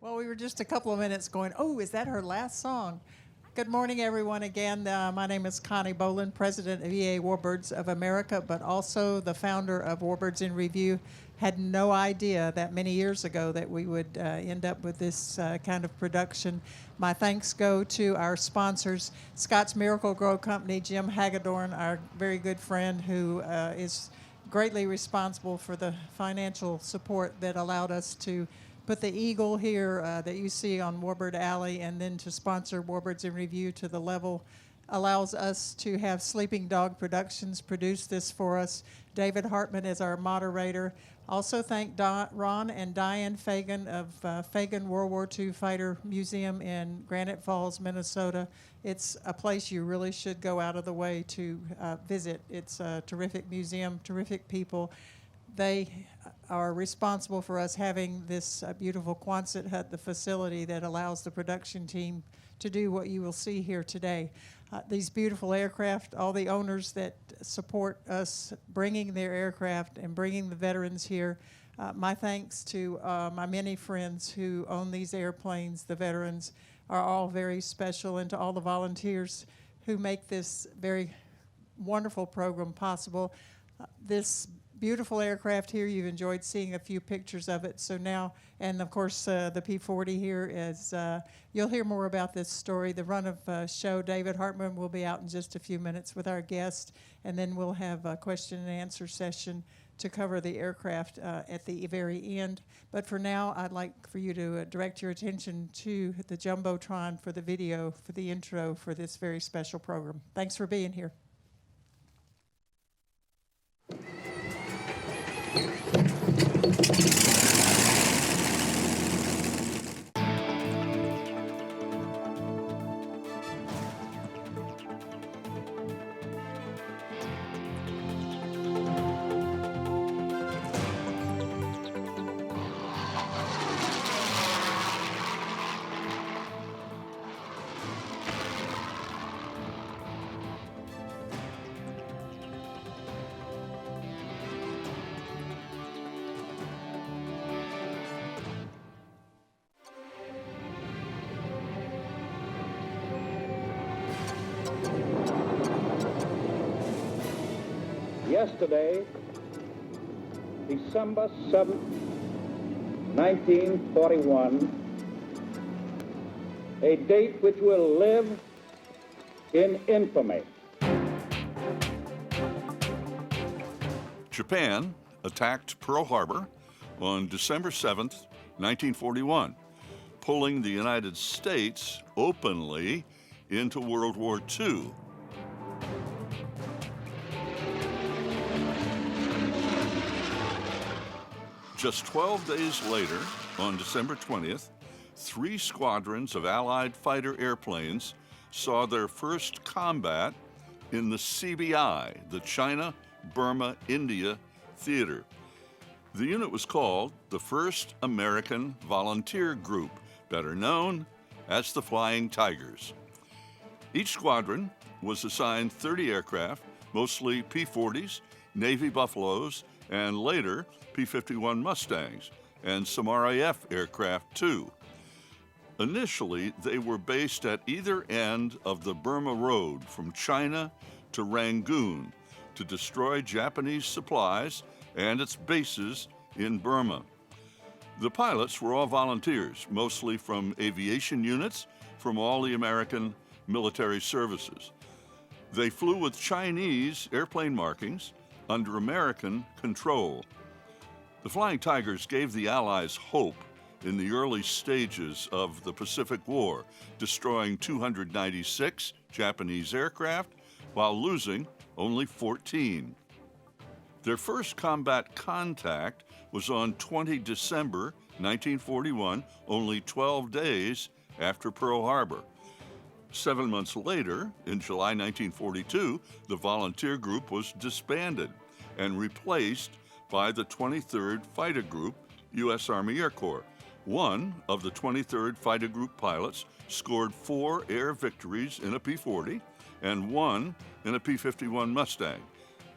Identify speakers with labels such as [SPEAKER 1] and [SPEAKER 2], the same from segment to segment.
[SPEAKER 1] Well, we were just a couple of minutes going, oh, is that her last song? Good morning, everyone. Again, my name is Connie Boland, president of EAA Warbirds of America, but also the founder of Warbirds in Review. Had no idea that many years ago that we would end up with this kind of production. My thanks go to our sponsors, Scott's Miracle Grow Company, Jim Hagedorn, our very good friend who is greatly responsible for the financial support that allowed us to put the eagle here that you see on Warbird Alley, and then to sponsor Warbirds in Review to the level allows us to have Sleeping Dog Productions produce this for us. David Hartman is our moderator. Also thank Ron and Diane Fagan of Fagan World War II Fighter Museum in Granite Falls, Minnesota. It's a place you really should go out of the way to visit. It's a terrific museum, terrific people. They are responsible for us having this beautiful Quonset hut, the facility that allows the production team to do what you will see here today. These beautiful aircraft, all the owners that support us bringing their aircraft and bringing the veterans here. My thanks to my many friends who own these airplanes. The veterans are all very special, and to all the volunteers who make this very wonderful program possible. This beautiful aircraft here, you've enjoyed seeing a few pictures of it. So now, and of course the P40 here is, you'll hear more about this story. The run of show, David Hartman will be out in just a few minutes with our guest, and then we'll have a question and answer session to cover the aircraft at the very end. But for now, I'd like for you to direct your attention to the Jumbotron for the video, for the intro for this very special program. Thanks for being here.
[SPEAKER 2] Yesterday, December 7th, 1941, a date which will live in infamy.
[SPEAKER 3] Japan attacked Pearl Harbor on December 7th, 1941, pulling the United States openly into World War II. Just 12 days later, on December 20th, 3 squadrons of Allied fighter airplanes saw their first combat in the CBI, the China, Burma, India Theater. The unit was called the 1st American Volunteer Group, better known as the Flying Tigers. Each squadron was assigned 30 aircraft, mostly P-40s, Navy Buffaloes, and later P-51 Mustangs, and some RAF aircraft too. Initially, they were based at either end of the Burma Road from China to Rangoon to destroy Japanese supplies and its bases in Burma. The pilots were all volunteers, mostly from aviation units from all the American military services. They flew with Chinese airplane markings under American control. The Flying Tigers gave the Allies hope in the early stages of the Pacific War, destroying 296 Japanese aircraft while losing only 14. Their first combat contact was on 20 December 1941, only 12 days after Pearl Harbor. 7 months later, in July 1942, the volunteer group was disbanded and replaced by the 23rd Fighter Group, U.S. Army Air Corps. One of the 23rd Fighter Group pilots scored 4 air victories in a P-40 and 1 in a P-51 Mustang.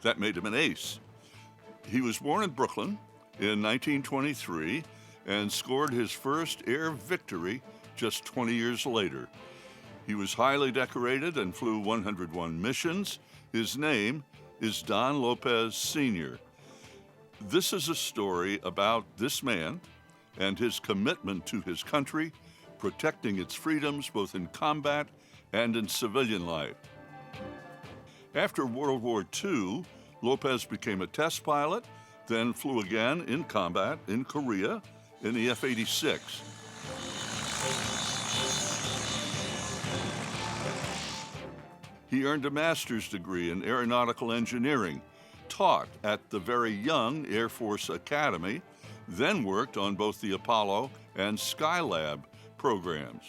[SPEAKER 3] That made him an ace. He was born in Brooklyn in 1923 and scored his first air victory just 20 years later. He was highly decorated and flew 101 missions. His name is Don Lopez Sr. This is a story about this man and his commitment to his country, protecting its freedoms both in combat and in civilian life. After World War II, Lopez became a test pilot, then flew again in combat in Korea in the F-86. He earned a master's degree in aeronautical engineering, taught at the very young Air Force Academy, then worked on both the Apollo and Skylab programs.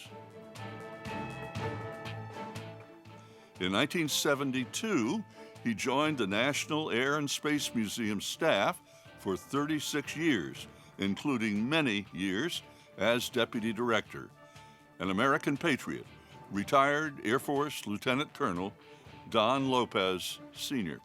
[SPEAKER 3] In 1972, he joined the National Air and Space Museum staff for 36 years, including many years as deputy director. An American patriot, retired Air Force Lieutenant Colonel Don Lopez Sr.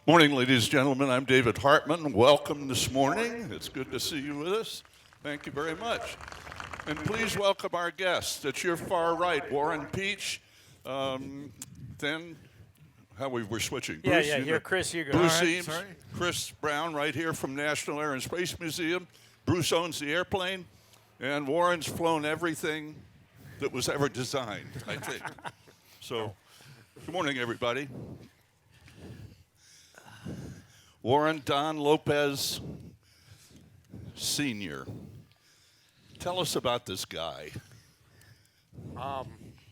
[SPEAKER 3] Morning, ladies and gentlemen. I'm David Hartman. Welcome this morning. It's good to see you with us. Thank you very much. And please welcome our guests. At your far right, Warren Peach. Then, how we were switching.
[SPEAKER 4] Yeah,
[SPEAKER 3] Bruce,
[SPEAKER 4] yeah, here, Chris, you go.
[SPEAKER 3] Bruce
[SPEAKER 4] All right,
[SPEAKER 3] Eames,
[SPEAKER 4] sorry.
[SPEAKER 3] Chris Brown right here from National Air and Space Museum. Bruce owns the airplane, and Warren's flown everything that was ever designed, I think. So, good morning, everybody. Warren Don Lopez Sr. Tell us about this guy.
[SPEAKER 5] I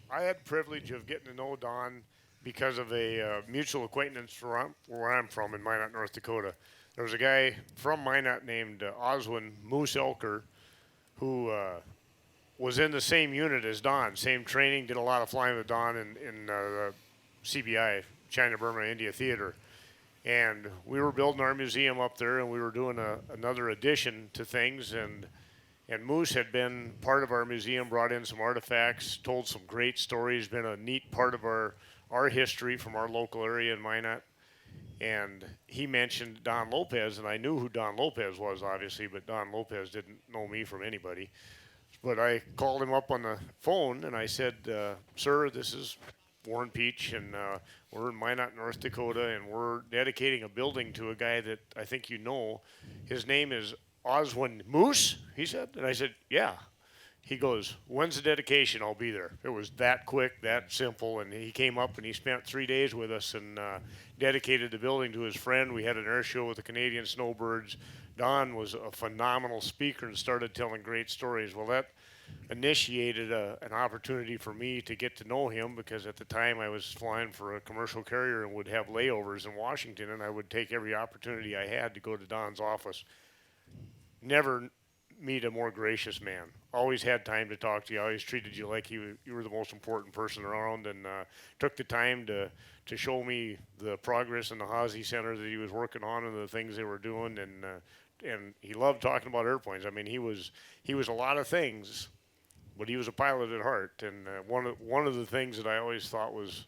[SPEAKER 5] had the privilege of getting to know Don because of a mutual acquaintance where I'm from in Minot, North Dakota. There was a guy from Minot named Oswin Moose Elker who was in the same unit as Don, same training, did a lot of flying with Don in the CBI, China, Burma, India Theater. And we were building our museum up there, and we were doing another addition to things, and Moose had been part of our museum, brought in some artifacts, told some great stories, been a neat part of our history from our local area in Minot. And he mentioned Don Lopez, and I knew who Don Lopez was, obviously, but Don Lopez didn't know me from anybody. But I called him up on the phone, and I said, sir, this is Warren Peach, and we're in Minot, North Dakota, and we're dedicating a building to a guy that I think you know. His name is Oswin Moose, he said. And I said, yeah. He goes, when's the dedication? I'll be there. It was that quick, that simple, and he came up and he spent 3 days with us and dedicated the building to his friend. We had an air show with the Canadian Snowbirds. Don was a phenomenal speaker and started telling great stories. Well, that initiated an opportunity for me to get to know him, because at the time I was flying for a commercial carrier and would have layovers in Washington, and I would take every opportunity I had to go to Don's office. Never meet a more gracious man. Always had time to talk to you. Always treated you like you were the most important person around, and took the time to show me the progress in the Hazy Center that he was working on and the things they were doing, and he loved talking about airplanes. I mean, he was a lot of things, but he was a pilot at heart. And one of the things that I always thought was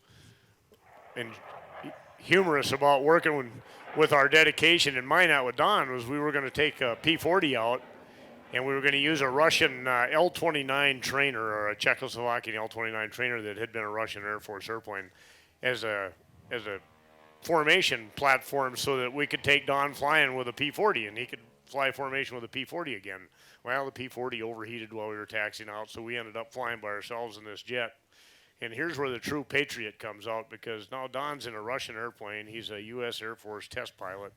[SPEAKER 5] humorous about working with our dedication in Minot with Don was we were going to take a P40 out, and we were going to use a Russian L-29 trainer, or a Czechoslovakian L-29 trainer that had been a Russian Air Force airplane, as a formation platform, so that we could take Don flying with a P40, and he could fly formation with a P40 again. Well, the P40 overheated while we were taxiing out, so we ended up flying by ourselves in this jet. And here's where the true patriot comes out, because now Don's in a Russian airplane. He's a U.S. Air Force test pilot,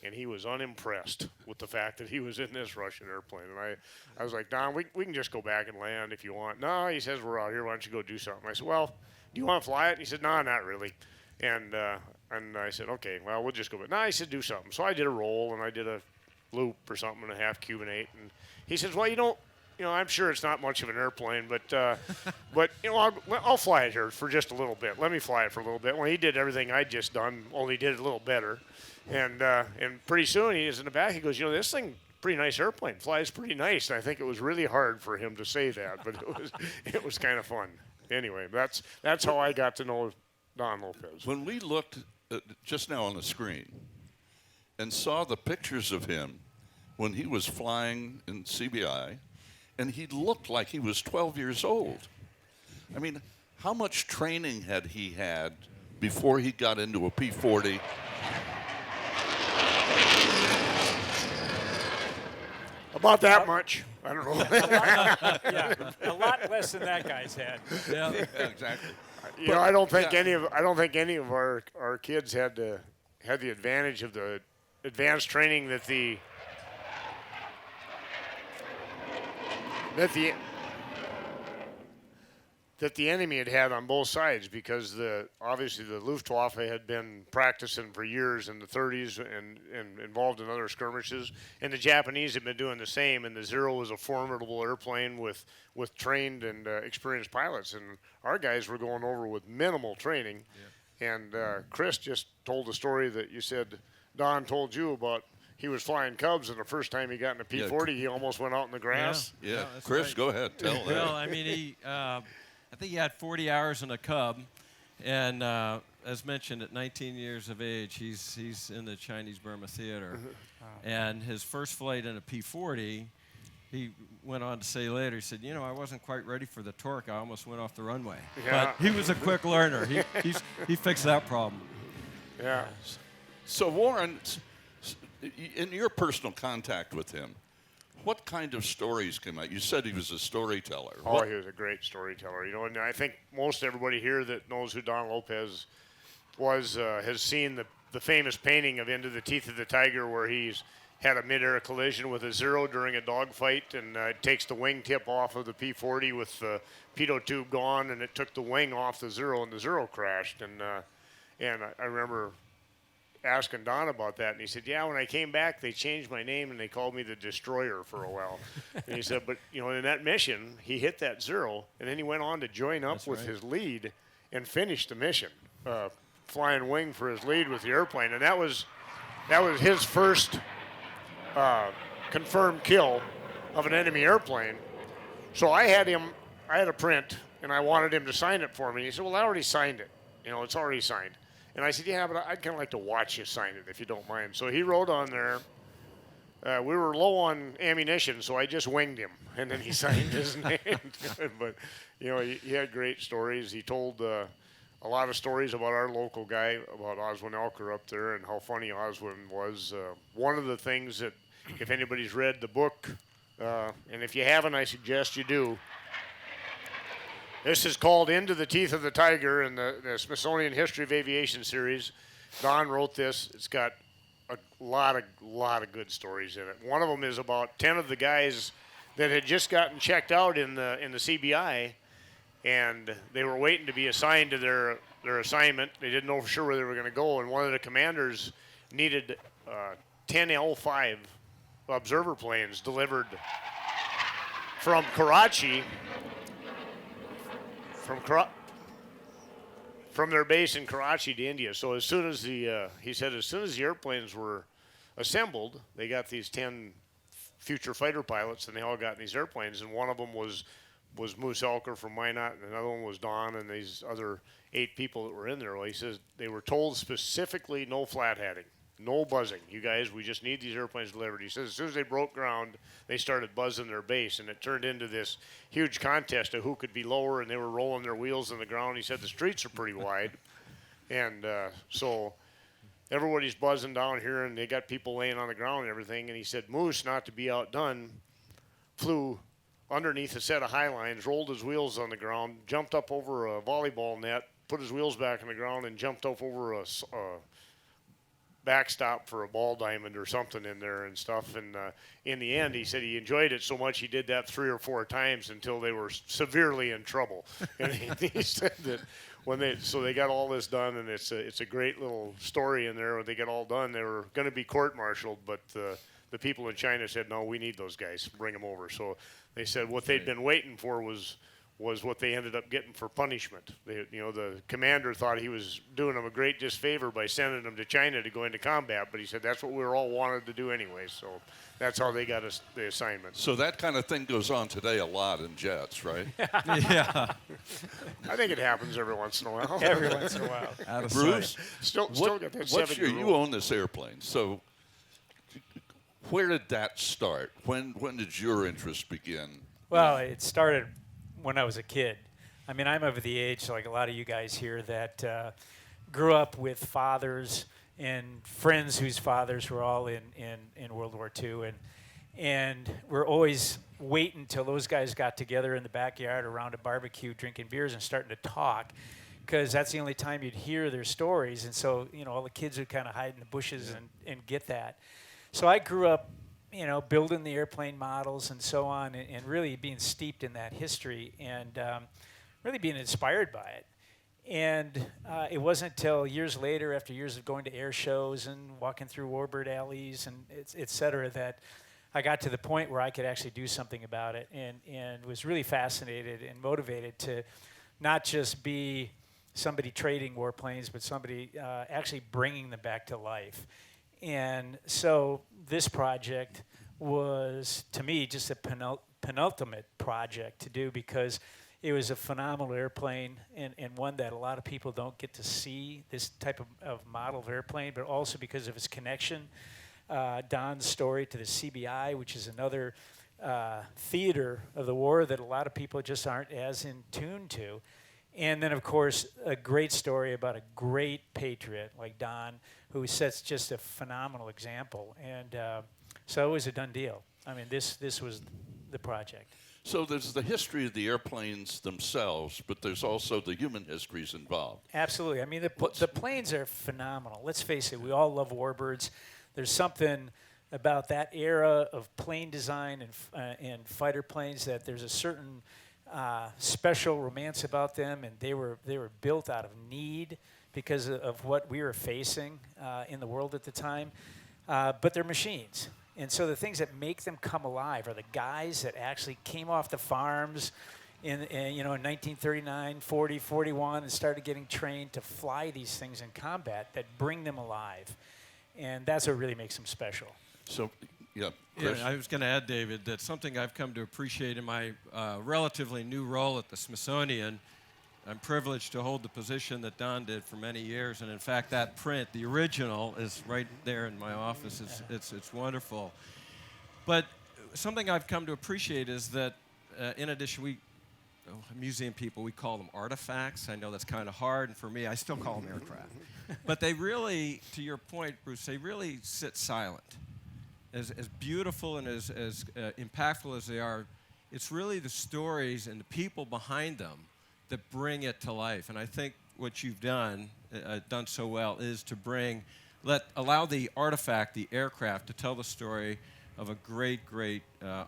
[SPEAKER 5] and he was unimpressed with the fact that he was in this Russian airplane. And I was like, Don, we can just go back and land if you want. No, he says, we're out here. Why don't you go do something? I said, well, do you want to fly it? And he said, no, not really. And I said, okay, well, we'll just go back. No, he said, do something. So I did a roll, and I did a loop or something and a half Cuban A8. And he says, well, I'm sure it's not much of an airplane, but I'll fly it here for just a little bit. Let me fly it for a little bit. Well, he did everything I'd just done, only did it a little better. And pretty soon he is in the back. He goes, this thing pretty nice airplane, flies pretty nice. And I think it was really hard for him to say that, but it was kind of fun. Anyway, that's how I got to know Don Lopez.
[SPEAKER 3] When we looked just now on the screen and saw the pictures of him when he was flying in CBI, and he looked like he was 12 years old. I mean, how much training had he had before he got into a P40?
[SPEAKER 5] About that much. I don't know.
[SPEAKER 4] Yeah, a lot less than that guy's had.
[SPEAKER 3] Yeah, exactly.
[SPEAKER 5] You know, I don't think any of our kids had the advantage of the advanced training that the enemy had on both sides, because obviously the Luftwaffe had been practicing for years in the 30s and involved in other skirmishes, and the Japanese had been doing the same. And the Zero was a formidable airplane with trained and experienced pilots, and our guys were going over with minimal training. Yeah. And Chris just told the story that you said Don told you about. He was flying Cubs, and the first time he got in a P40, he almost went out in the grass.
[SPEAKER 3] Yeah, Chris, right. Go ahead. Tell that.
[SPEAKER 6] Well, I mean, I think he had 40 hours in a Cub, and as mentioned, at 19 years of age, he's in the Chinese Burma Theater. And his first flight in a P40, he went on to say later, he said, I wasn't quite ready for the torque. I almost went off the runway. Yeah. But he was a quick learner. He fixed that problem.
[SPEAKER 5] Yeah.
[SPEAKER 3] So, Warren, in your personal contact with him, what kind of stories came out? You said he was a storyteller.
[SPEAKER 5] Oh, he was a great storyteller. And I think most everybody here that knows who Don Lopez was has seen the famous painting of Into the Teeth of the Tiger, where he's had a mid-air collision with a Zero during a dogfight, and it takes the wingtip off of the P40 with the pitot tube gone, and it took the wing off the Zero, and the Zero crashed. And I remember asking Don about that, and he said, yeah, when I came back, they changed my name, and they called me the Destroyer for a while. And he said, but, in that mission, he hit that Zero, and then he went on to join up with his lead and finish the mission, flying wing for his lead with the airplane. And that was his first confirmed kill of an enemy airplane. So I had a print, and I wanted him to sign it for me. He said, well, I already signed it. It's already signed. And I said, yeah, but I'd kind of like to watch you sign it if you don't mind. So he wrote on there, we were low on ammunition, so I just winged him. And then he signed his name. But, he had great stories. He told a lot of stories about our local guy, about Oswin Elker up there, and how funny Oswin was. One of the things that, if anybody's read the book, and if you haven't, I suggest you do. This is called Into the Teeth of the Tiger in the Smithsonian History of Aviation series. Don wrote this. It's got a lot of good stories in it. One of them is about 10 of the guys that had just gotten checked out in the CBI, and they were waiting to be assigned to their assignment. They didn't know for sure where they were going to go, and one of the commanders needed 10 L5 observer planes delivered from Karachi. From their base in Karachi to India. So as soon as he said, as soon as the airplanes were assembled, they got these 10 future fighter pilots, and they all got in these airplanes. And one of them was Moose Elker from Minot, and another one was Don, and these other 8 people that were in there. Well, he says they were told specifically no flat hatting, no buzzing. You guys, we just need these airplanes delivered. He says as soon as they broke ground, they started buzzing their base, and it turned into this huge contest of who could be lower, and they were rolling their wheels on the ground. He said the streets are pretty wide, and so everybody's buzzing down here, and they got people laying on the ground and everything. And he said Moose, not to be outdone, flew underneath a set of high lines, rolled his wheels on the ground, jumped up over a volleyball net, put his wheels back on the ground, and jumped up over a backstop for a ball diamond or something in there and stuff. And in the end, he said he enjoyed it so much he did that 3 or 4 times until they were severely in trouble. And he said that they got all this done, and it's a great little story in there. When they got all done, they were going to be court-martialed, but the people in China said, no, we need those guys, bring them over. So they said what they'd been waiting for was was what they ended up getting for punishment. The commander thought he was doing them a great disfavor by sending them to China to go into combat, but he said that's what we were all wanted to do anyway, so that's how they got the assignment.
[SPEAKER 3] So that kind of thing goes on today a lot in jets, right?
[SPEAKER 6] Yeah.
[SPEAKER 5] I think it happens every once in a while.
[SPEAKER 4] Every once in a while.
[SPEAKER 6] Out of
[SPEAKER 3] Bruce,
[SPEAKER 6] sight.
[SPEAKER 5] Still got that
[SPEAKER 3] what's
[SPEAKER 5] 7-year
[SPEAKER 3] you
[SPEAKER 5] rule.
[SPEAKER 3] own this airplane, so where did that start? When did your interest begin?
[SPEAKER 4] Well, it started when I was a kid. I mean, I'm of the age, like a lot of you guys here, that grew up with fathers and friends whose fathers were all in World War II. And we're always waiting until those guys got together in the backyard around a barbecue, drinking beers and starting to talk, because that's the only time you'd hear their stories. And so, all the kids would kind of hide in the bushes and get that. So I grew up, building the airplane models and so on, and really being steeped in that history and really being inspired by it. And it wasn't until years later, after years of going to air shows and walking through Warbird alleys and et cetera, that I got to the point where I could actually do something about it, and was really fascinated and motivated to not just be somebody trading warplanes, but somebody actually bringing them back to life. And so this project was, to me, just a penultimate project to do, because it was a phenomenal airplane and one that a lot of people don't get to see, this type of model of airplane, but also because of its connection, Don's story to the CBI, which is another theater of the war that a lot of people just aren't as in tune to. And then, of course, a great story about a great patriot like Don, who sets just a phenomenal example. And so it was a done deal. I mean, this was the project.
[SPEAKER 3] So there's the history of the airplanes themselves, but there's also the human histories involved.
[SPEAKER 4] Absolutely. I mean, the planes are phenomenal. Let's face it, we all love Warbirds. There's something about that era of plane design and fighter planes that there's a certain special romance about them, and they were built out of need because of what we were facing in the world at the time. But they're machines. And so the things that make them come alive are the guys that actually came off the farms in 1939, 40, 41, and started getting trained to fly these things in combat that bring them alive. And that's what really makes them special.
[SPEAKER 3] So, yeah, Chris?
[SPEAKER 6] Yeah, I was going to add, David, that something I've come to appreciate in my relatively new role at the Smithsonian. I'm privileged to hold the position that Don did for many years, and in fact, that print, the original, is right there in my office. It's wonderful. But something I've come to appreciate is that, in addition, museum people, we call them artifacts. I know that's kind of hard, and for me, I still call them aircraft. But they really, to your point, Bruce, they really sit silent. As beautiful and as impactful as they are, it's really the stories and the people behind them that bring it to life. And I think what you've done so well is to allow the artifact, the aircraft, to tell the story of a great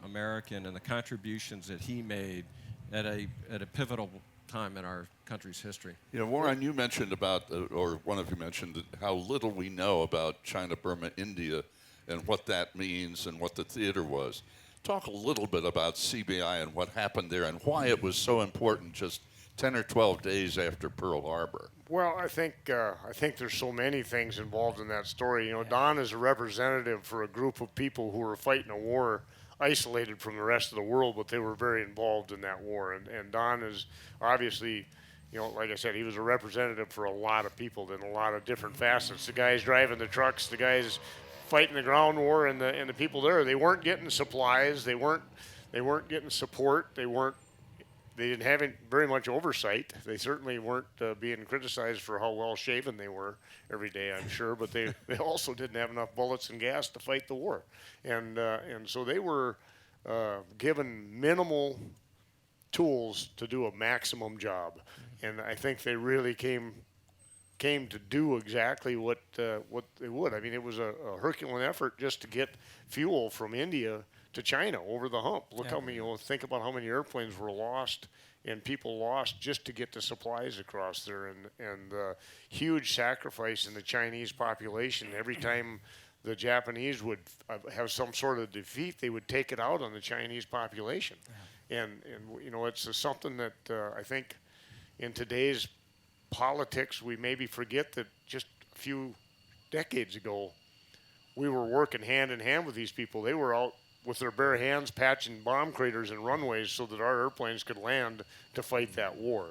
[SPEAKER 6] American and the contributions that he made at a pivotal time in our country's history.
[SPEAKER 3] Warren, you mentioned or one of you mentioned how little we know about China, Burma, India, and what that means and what the theater was. Talk a little bit about CBI and what happened there and why it was so important just 10 or 12 days after Pearl Harbor.
[SPEAKER 5] Well, I think there's so many things involved in that story. Don is a representative for a group of people who were fighting a war isolated from the rest of the world, but they were very involved in that war. And Don is obviously, like I said, he was a representative for a lot of people in a lot of different facets. The guys driving the trucks, the guys fighting the ground war, and the people there. They weren't getting supplies. They weren't getting support. They didn't have very much oversight. They certainly weren't being criticized for how well shaven they were every day, I'm sure, but they also didn't have enough bullets and gas to fight the war. And so they were given minimal tools to do a maximum job. And I think they really came to do exactly what they would. I mean, it was a Herculean effort just to get fuel from India to China over the hump. Look how many, think about how many airplanes were lost and people lost just to get the supplies across there, and the huge sacrifice in the Chinese population. Every time the Japanese would have some sort of defeat, they would take it out on the Chinese population. you know, it's something that I think in today's politics we maybe forget that just a few decades ago we were working hand in hand with these people. They were out with their bare hands patching bomb craters and runways so that our airplanes could land to fight that war.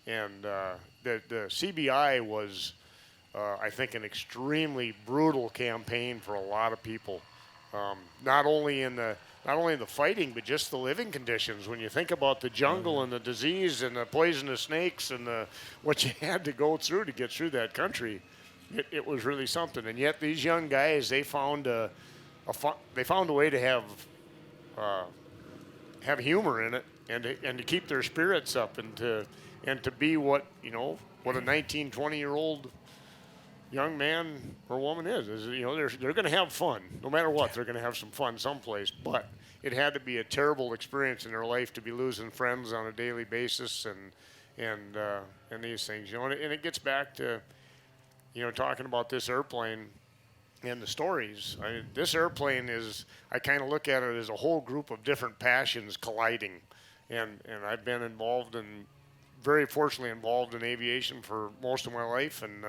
[SPEAKER 5] And the CBI was, I think, an extremely brutal campaign for a lot of people, not only in the fighting, but just the living conditions. When you think about the jungle and the disease and the poisonous snakes and what you had to go through to get through that country, it was really something. And yet these young guys, they found a way to have humor in it and to keep their spirits up and to be what a 19, 20-year-old young man or woman is they're going to have fun no matter what. They're going to have some fun someplace, but it had to be a terrible experience in their life to be losing friends on a daily basis and these things, and it gets back to talking about this airplane and the stories. I mean, this airplane is, I kind of look at it as a whole group of different passions colliding, and I've been very fortunately involved in aviation for most of my life, and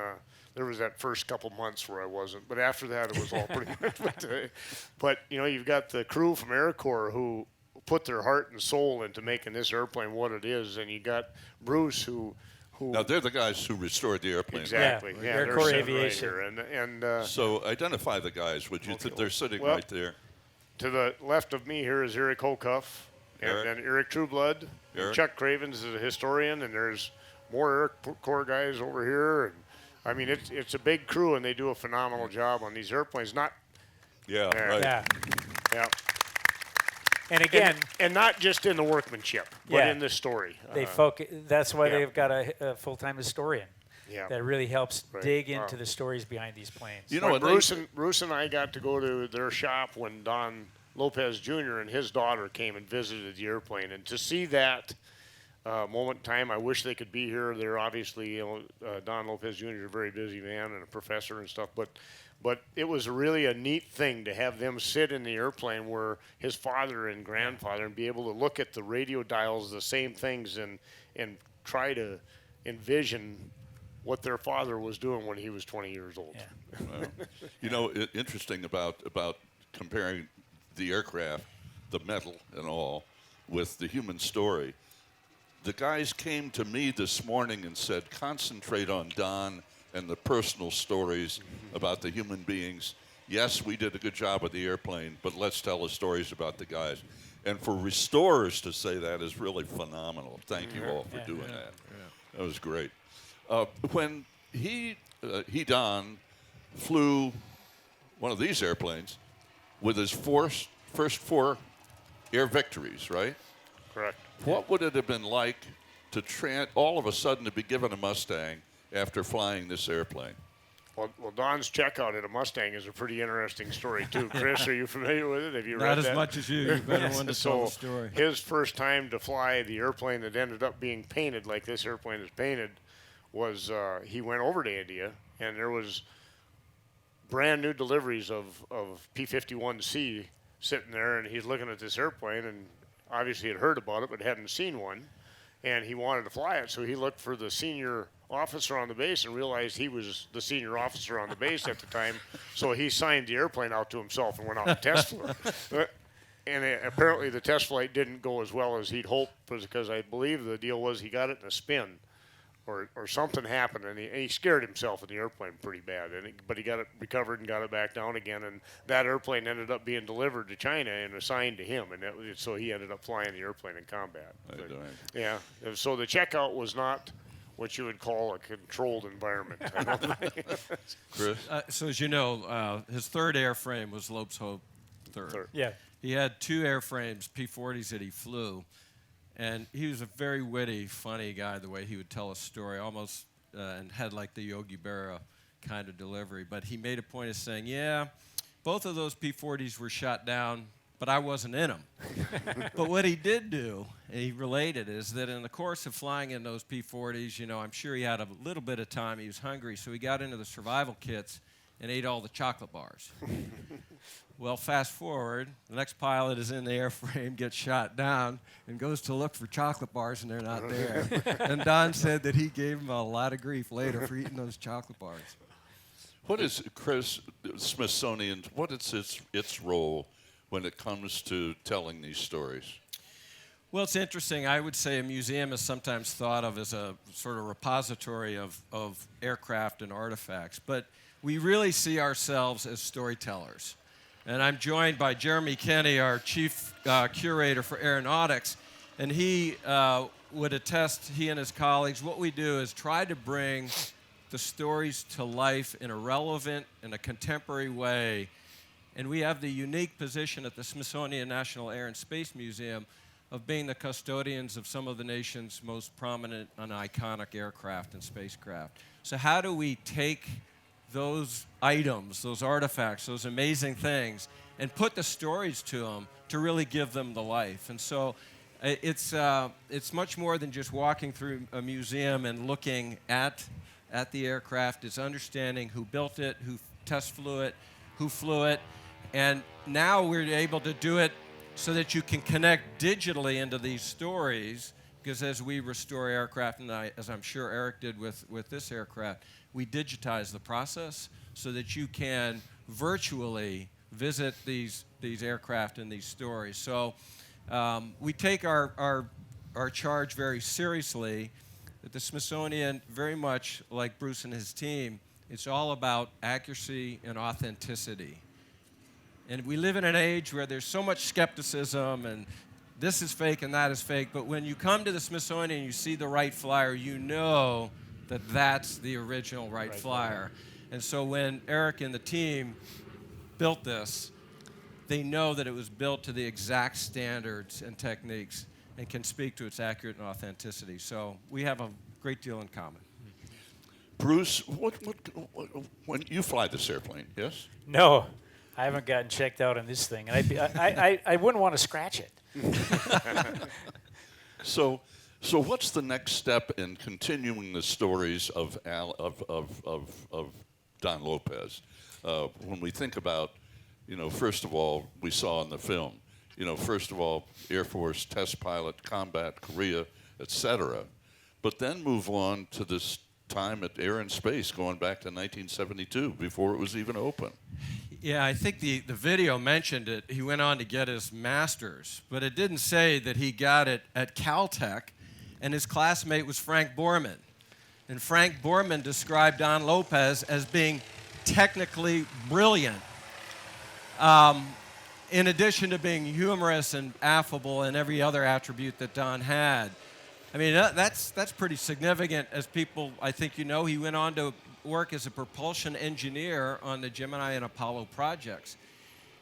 [SPEAKER 5] there was that first couple months where I wasn't, but after that it was all pretty good. But you've got the crew from AirCorps who put their heart and soul into making this airplane what it is, and you got Bruce who
[SPEAKER 3] Now, they're the guys who restored the airplane.
[SPEAKER 5] Exactly.
[SPEAKER 4] Yeah,
[SPEAKER 5] they're
[SPEAKER 4] AirCorps
[SPEAKER 5] sitting right
[SPEAKER 4] Aviation.
[SPEAKER 5] here.
[SPEAKER 3] So identify the guys, would you? They're sitting
[SPEAKER 5] Well,
[SPEAKER 3] right there.
[SPEAKER 5] To the left of me here is Eric Hocuff, and then Eric Trueblood.
[SPEAKER 3] Eric.
[SPEAKER 5] Chuck Cravens is a historian, and there's more AirCorps guys over here. And I mean, it's a big crew, and they do a phenomenal job on these airplanes. Right.
[SPEAKER 4] Yeah.
[SPEAKER 5] Yeah.
[SPEAKER 4] And again,
[SPEAKER 5] and not just in the workmanship, but in the story.
[SPEAKER 4] they focus. That's why they've got a full-time historian.
[SPEAKER 5] Yeah.
[SPEAKER 4] That really helps dig into the stories behind these planes.
[SPEAKER 5] Bruce and I got to go to their shop when Don Lopez Jr. and his daughter came and visited the airplane, and to see that moment in time, I wish they could be here. They're obviously, Don Lopez Jr. is a very busy man and a professor and stuff, but it was really a neat thing to have them sit in the airplane where his father and grandfather and be able to look at the radio dials, the same things, and try to envision what their father was doing when he was 20 years old.
[SPEAKER 3] Well, interesting about comparing the aircraft, the metal and all, with the human story. The guys came to me this morning and said, concentrate on Don and the personal stories about the human beings. Yes, we did a good job with the airplane, but let's tell the stories about the guys. And for restorers to say that is really phenomenal. Thank you all for doing that. Yeah. That was great. When Don flew one of these airplanes with his first 4 air victories, right?
[SPEAKER 5] Correct.
[SPEAKER 3] What would it have been like to all of a sudden to be given a Mustang after flying this airplane?
[SPEAKER 5] Well, Don's checkout at a Mustang is a pretty interesting story, too. Chris, are you familiar with it? Have you read that?
[SPEAKER 6] Not as much as you. You're better one to tell the story.
[SPEAKER 5] His first time to fly the airplane that ended up being painted like this airplane is painted was he went over to India, and there was brand new deliveries of P-51C sitting there, and he's looking at this airplane, and obviously had heard about it but hadn't seen one, and he wanted to fly it, so he looked for the senior officer on the base and realized he was the senior officer on the base at the time, so he signed the airplane out to himself and went out to test floor. And apparently the test flight didn't go as well as he'd hoped, because I believe the deal was he got it in a spin or something happened, and he scared himself in the airplane pretty bad. But he got it recovered and got it back down again, and that airplane ended up being delivered to China and assigned to him, and so he ended up flying the airplane in combat. Yeah, so the checkout was not what you would call a controlled environment.
[SPEAKER 3] Chris?
[SPEAKER 6] So as you know, his third airframe was Lopes Hope third.
[SPEAKER 4] Yeah.
[SPEAKER 6] He had 2 airframes, P40s, that he flew. And he was a very witty, funny guy, the way he would tell a story, almost, and had like the Yogi Berra kind of delivery. But he made a point of saying, yeah, both of those P40s were shot down, but I wasn't in them. But what he did do, and he related, is that in the course of flying in those P40s, I'm sure he had a little bit of time. He was hungry, so he got into the survival kits, and ate all the chocolate bars. Well, fast forward, the next pilot is in the airframe, gets shot down, and goes to look for chocolate bars, and they're not there. And Don said that he gave him a lot of grief later for eating those chocolate bars.
[SPEAKER 3] What is, Chris, Smithsonian, what is its role when it comes to telling these stories?
[SPEAKER 6] Well, it's interesting. I would say a museum is sometimes thought of as a sort of repository of aircraft and artifacts, but we really see ourselves as storytellers. And I'm joined by Jeremy Kenny, our chief curator for aeronautics, and he would attest, he and his colleagues, what we do is try to bring the stories to life in a relevant and a contemporary way. And we have the unique position at the Smithsonian National Air and Space Museum of being the custodians of some of the nation's most prominent and iconic aircraft and spacecraft. So how do we take those items, those artifacts, those amazing things, and put the stories to them to really give them the life? And so it's much more than just walking through a museum and looking at the aircraft. It's understanding who built it, who test flew it, who flew it, and now we're able to do it so that you can connect digitally into these stories, because as we restore aircraft, and as I'm sure Eric did with this aircraft, we digitize the process so that you can virtually visit these aircraft and these stories. So we take our charge very seriously. At the Smithsonian, very much like Bruce and his team, it's all about accuracy and authenticity. And we live in an age where there's so much skepticism and this is fake and that is fake, but when you come to the Smithsonian and you see the Wright Flyer, you know that that's the original Wright Flyer. And so when Eric and the team built this, they know that it was built to the exact standards and techniques and can speak to its accurate and authenticity. So we have a great deal in common.
[SPEAKER 3] Bruce, when you fly this airplane, yes?
[SPEAKER 4] No, I haven't gotten checked out on this thing. And I wouldn't want to scratch it.
[SPEAKER 3] So what's the next step in continuing the stories of Don Lopez? When we think about, first of all, we saw in the film, first of all, Air Force test pilot, combat, Korea, etc. But then move on to this time at Air and Space, going back to 1972, before it was even open.
[SPEAKER 6] Yeah, I think the video mentioned it. He went on to get his master's, but it didn't say that he got it at Caltech, and his classmate was Frank Borman. And Frank Borman described Don Lopez as being technically brilliant, in addition to being humorous and affable and every other attribute that Don had. I mean, that's pretty significant. As people, I think he went on to work as a propulsion engineer on the Gemini and Apollo projects.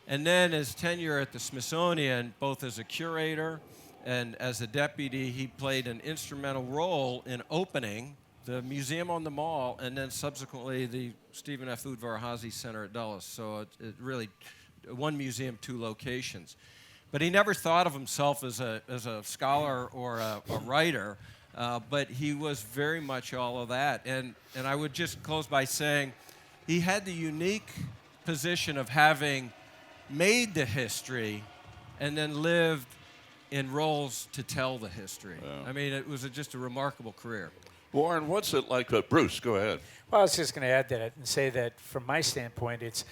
[SPEAKER 6] And then his tenure at the Smithsonian, both as a curator and as a deputy, he played an instrumental role in opening the museum on the Mall and then subsequently the Stephen F. Udvar-Hazy Center at Dulles. So it really, one museum, two locations. But he never thought of himself as a scholar or a writer. But he was very much all of that. And I would just close by saying he had the unique position of having made the history and then lived in roles to tell the history. Yeah. I mean, it was just a remarkable career.
[SPEAKER 3] Warren, what's it like? Bruce, go ahead.
[SPEAKER 4] Well, I was just going to add that and say that from my standpoint, it's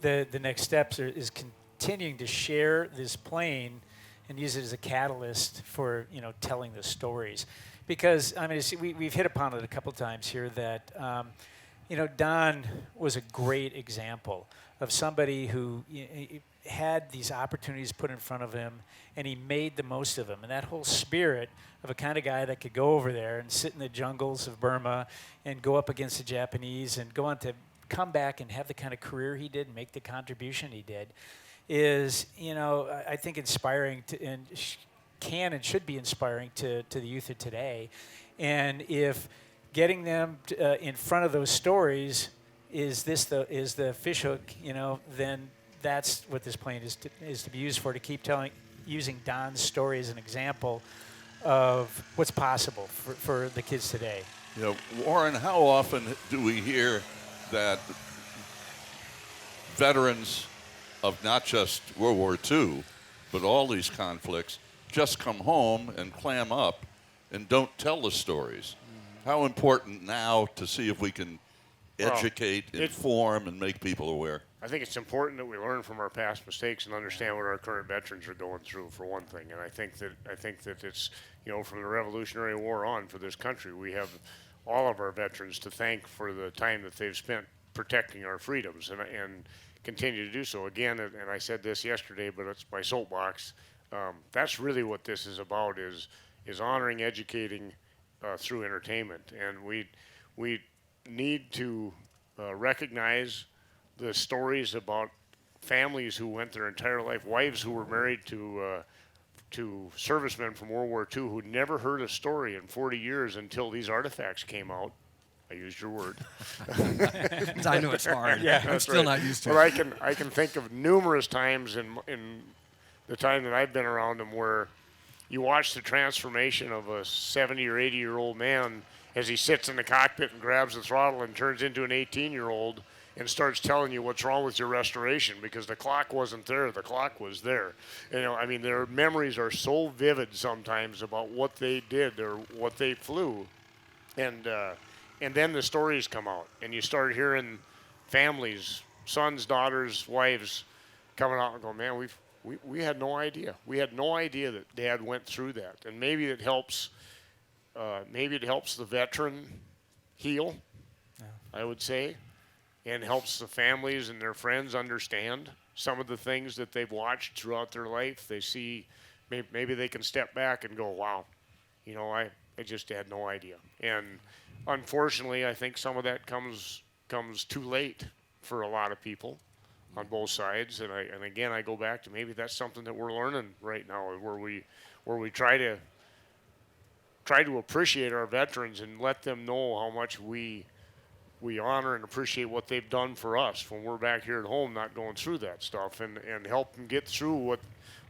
[SPEAKER 4] the next steps is continuing to share this plane and use it as a catalyst for telling the stories. Because, I mean, we've hit upon it a couple times here that, Don was a great example of somebody who had these opportunities put in front of him, and he made the most of them. And that whole spirit of a kind of guy that could go over there and sit in the jungles of Burma and go up against the Japanese and go on to come back and have the kind of career he did and make the contribution he did is, I think inspiring and can and should be inspiring to the youth of today. And if getting them in front of those stories is the fishhook, then that's what this plane is to be used for, to keep using Don's story as an example of what's possible for the kids today.
[SPEAKER 3] Warren, how often do we hear that veterans of not just World War II, but all these conflicts just come home and clam up and don't tell the stories. How important now to see if we can educate, inform, and make people aware?
[SPEAKER 5] I think it's important that we learn from our past mistakes and understand what our current veterans are going through, for one thing. And I think that it's, you know, from the Revolutionary War on for this country, we have all of our veterans to thank for the time that they've spent protecting our freedoms and continue to do so. Again, and I said this yesterday, but it's my soapbox. That's really what this is about: is honoring, educating through entertainment, and we need to recognize the stories about families who went their entire life, wives who were married to servicemen from World War II who never heard a story in 40 years until these artifacts came out. I used your word.
[SPEAKER 6] I know it's hard.
[SPEAKER 5] Yeah,
[SPEAKER 6] I'm still not used to it.
[SPEAKER 5] But I can think of numerous times in the time that I've been around them where you watch the transformation of a 70 or 80-year-old man as he sits in the cockpit and grabs the throttle and turns into an 18-year-old and starts telling you what's wrong with your restoration because the clock wasn't there. The clock was there. You know, I mean, their memories are so vivid sometimes about what they did or what they flew. And then the stories come out, and you start hearing families, sons, daughters, wives, coming out and go, man, we had no idea. We had no idea that Dad went through that. And maybe it helps the veteran heal, I would say, and helps the families and their friends understand some of the things that they've watched throughout their life. They see, maybe they can step back and go, wow, you know, I just had no idea. And unfortunately, I think some of that comes too late for a lot of people on both sides. And again, I go back to maybe that's something that we're learning right now, where we try to appreciate our veterans and let them know how much we honor and appreciate what they've done for us when we're back here at home, not going through that stuff, and help them get through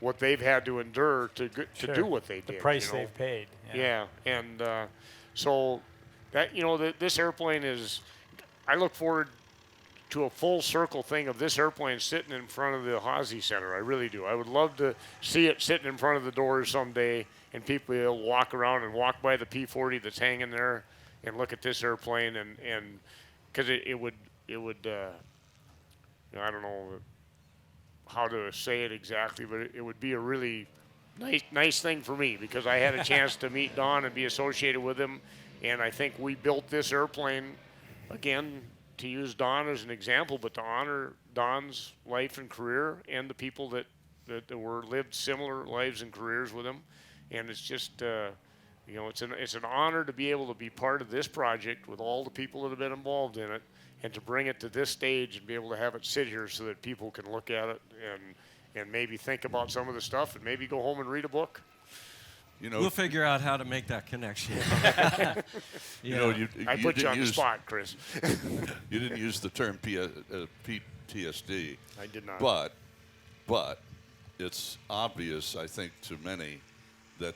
[SPEAKER 5] what they've had to endure to do what they did.
[SPEAKER 4] The price,
[SPEAKER 5] you know?
[SPEAKER 4] they've paid.
[SPEAKER 5] Yeah, and so that, you know, this airplane is, I look forward to a full circle thing of this airplane sitting in front of the Haase Center. I really do. I would love to see it sitting in front of the doors someday, and people will walk around and walk by the P40 that's hanging there and look at this airplane, and because it would you know, I don't know how to say it exactly, but it would be a really nice thing for me, because I had a chance to meet Don and be associated with him, and I think we built this airplane, again, to use Don as an example, but to honor Don's life and career and the people that were lived similar lives and careers with him. And it's just, you know, it's an honor to be able to be part of this project with all the people that have been involved in it, and to bring it to this stage and be able to have it sit here so that people can look at it and maybe think about some of the stuff and maybe go home and read a book.
[SPEAKER 3] You know,
[SPEAKER 6] We'll figure out how to make that connection.
[SPEAKER 3] you know,
[SPEAKER 5] I put you
[SPEAKER 3] didn't
[SPEAKER 5] on the
[SPEAKER 3] use-
[SPEAKER 5] spot, Chris.
[SPEAKER 3] You didn't use the term PTSD.
[SPEAKER 5] I did not.
[SPEAKER 3] But it's obvious, I think, to many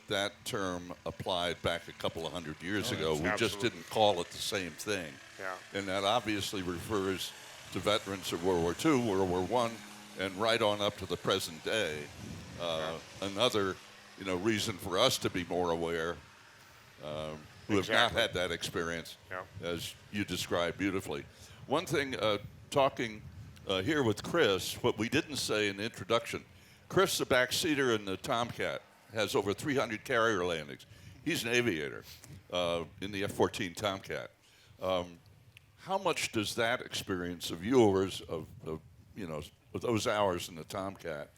[SPEAKER 3] that term applied back a couple of hundred years ago. We just
[SPEAKER 5] absolutely.
[SPEAKER 3] didn't call it the same thing.
[SPEAKER 5] Yeah.
[SPEAKER 3] And that obviously refers to veterans of World War II, World War I, and right on up to the present day. Another, you know, reason for us to be more aware, who have not
[SPEAKER 5] Exactly.
[SPEAKER 3] had that experience,
[SPEAKER 5] Yeah.
[SPEAKER 3] as you described beautifully. One thing, talking here with Chris, what we didn't say in the introduction, Chris, the backseater in the Tomcat, has over 300 carrier landings. He's an aviator in the F-14 Tomcat. How much does that experience of yours, of you know, of those hours in the Tomcat,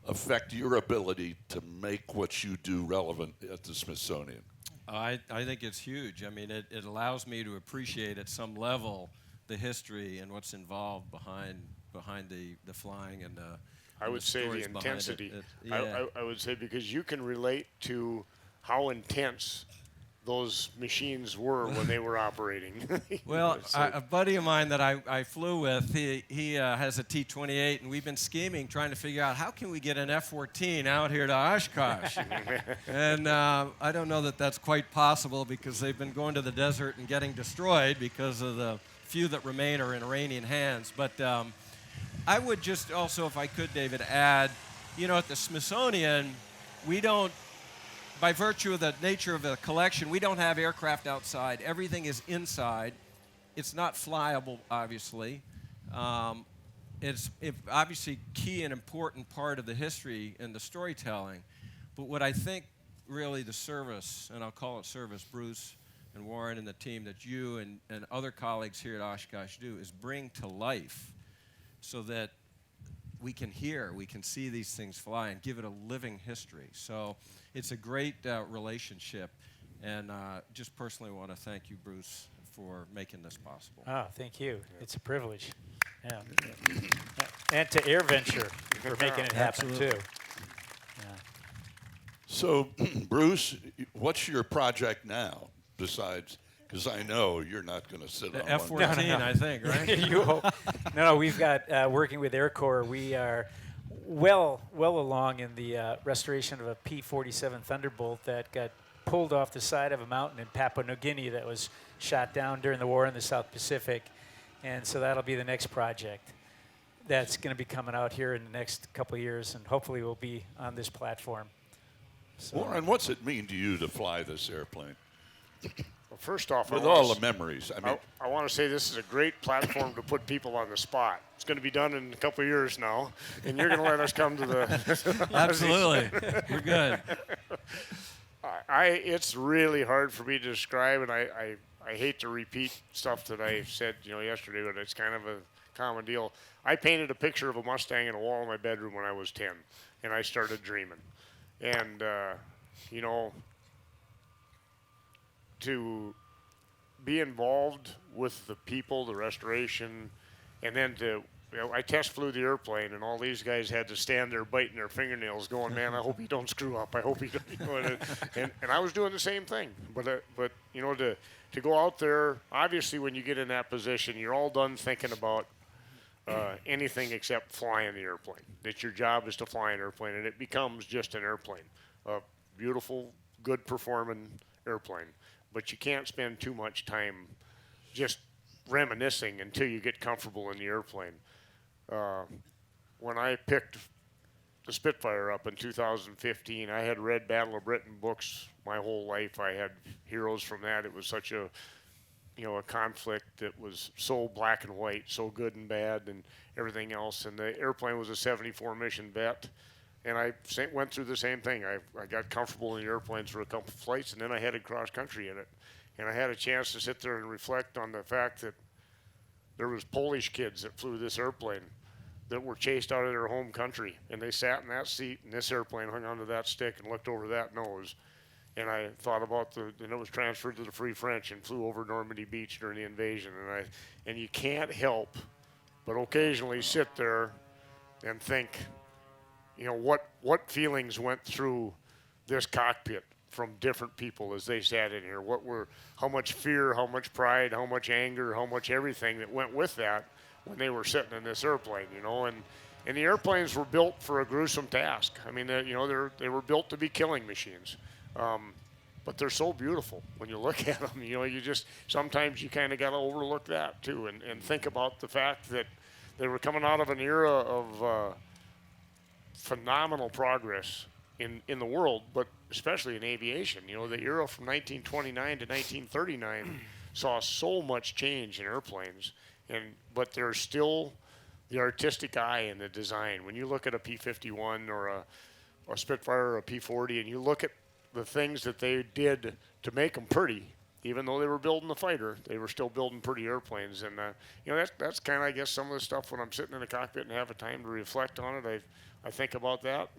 [SPEAKER 3] affect your ability to make what you do relevant at the Smithsonian?
[SPEAKER 6] I think it's huge. I mean, it allows me to appreciate at some level the history and what's involved behind the flying and
[SPEAKER 5] I would say the
[SPEAKER 6] stories behind it.
[SPEAKER 5] intensity.
[SPEAKER 6] Yeah.
[SPEAKER 5] I would say, because you can relate to how intense those machines were when they were operating.
[SPEAKER 6] Well,
[SPEAKER 5] It's like-
[SPEAKER 6] a buddy of mine that I flew with, he has a T-28, and we've been scheming, trying to figure out how can we get an F-14 out here to Oshkosh. And I don't know that that's quite possible, because they've been going to the desert and getting destroyed because of the few that remain are in Iranian hands. But I would just also, if I could, David, add, at the Smithsonian, we don't, by virtue of the nature of the collection, we don't have aircraft outside. Everything is inside. It's not flyable, obviously. It's obviously key and important part of the history and the storytelling. But what I think really the service, and I'll call it service, Bruce and Warren and the team that you and other colleagues here at Oshkosh do, is bring to life so that we can hear, we can see these things fly and give it a living history. So it's a great relationship. And just personally want to thank you, Bruce, for making this possible.
[SPEAKER 4] Oh, thank you. It's a privilege. Yeah. And to AirVenture for making it happen, too. Yeah.
[SPEAKER 3] So, Bruce, what's your project now besides, because I know you're not going to sit
[SPEAKER 6] The
[SPEAKER 3] on
[SPEAKER 6] F-14,
[SPEAKER 3] one.
[SPEAKER 6] I think, right?
[SPEAKER 4] You hope. No, we've got, working with AirCorps, we are well along in the restoration of a P-47 Thunderbolt that got pulled off the side of a mountain in Papua New Guinea that was shot down during the war in the South Pacific. And so that'll be the next project that's going to be coming out here in the next couple of years, and hopefully we'll be on this platform. So
[SPEAKER 3] Warren, what's it mean to you to fly this airplane?
[SPEAKER 5] Well, first off,
[SPEAKER 3] With all the memories. I mean,
[SPEAKER 5] I want to say this is a great platform to put people on the spot. It's going to be done in a couple of years now, and you're going to let us come to the.
[SPEAKER 6] Absolutely. We're good.
[SPEAKER 5] It's really hard for me to describe, and I hate to repeat stuff that I said yesterday, but it's kind of a common deal. I painted a picture of a Mustang in a wall in my bedroom when I was 10, and I started dreaming. And, to be involved with the people, the restoration, and then I test flew the airplane, and all these guys had to stand there biting their fingernails going, man, I hope he don't screw up. I hope he don't. And I was doing the same thing. But to go out there, obviously when you get in that position, you're all done thinking about anything except flying the airplane. That your job is to fly an airplane, and it becomes just an airplane, a beautiful, good performing airplane. But you can't spend too much time just reminiscing until you get comfortable in the airplane. When I picked the Spitfire up in 2015, I had read Battle of Britain books my whole life. I had heroes from that. It was such a conflict that was so black and white, so good and bad and everything else. And the airplane was a 74 mission vet. And I went through the same thing. I got comfortable in the airplanes for a couple of flights, and then I headed cross country in it. And I had a chance to sit there and reflect on the fact that there was Polish kids that flew this airplane that were chased out of their home country. And they sat in that seat, and this airplane hung onto that stick and looked over that nose. And I thought about and it was transferred to the Free French and flew over Normandy Beach during the invasion. And you can't help but occasionally sit there and think, what feelings went through this cockpit from different people as they sat in here? How much fear, how much pride, how much anger, how much everything that went with that when they were sitting in this airplane, and the airplanes were built for a gruesome task. I mean, they were built to be killing machines, but they're so beautiful when you look at them. Sometimes you kind of got to overlook that too, and think about the fact that they were coming out of an era of phenomenal progress in the world, but especially in aviation. The era from 1929 to 1939 saw so much change in airplanes, but there's still the artistic eye in the design. When you look at a P-51 or a Spitfire or a P-40, and you look at the things that they did to make them pretty, even though they were building the fighter, they were still building pretty airplanes. And that's kind of, I guess, some of the stuff when I'm sitting in the cockpit and have a time to reflect on it. I think about that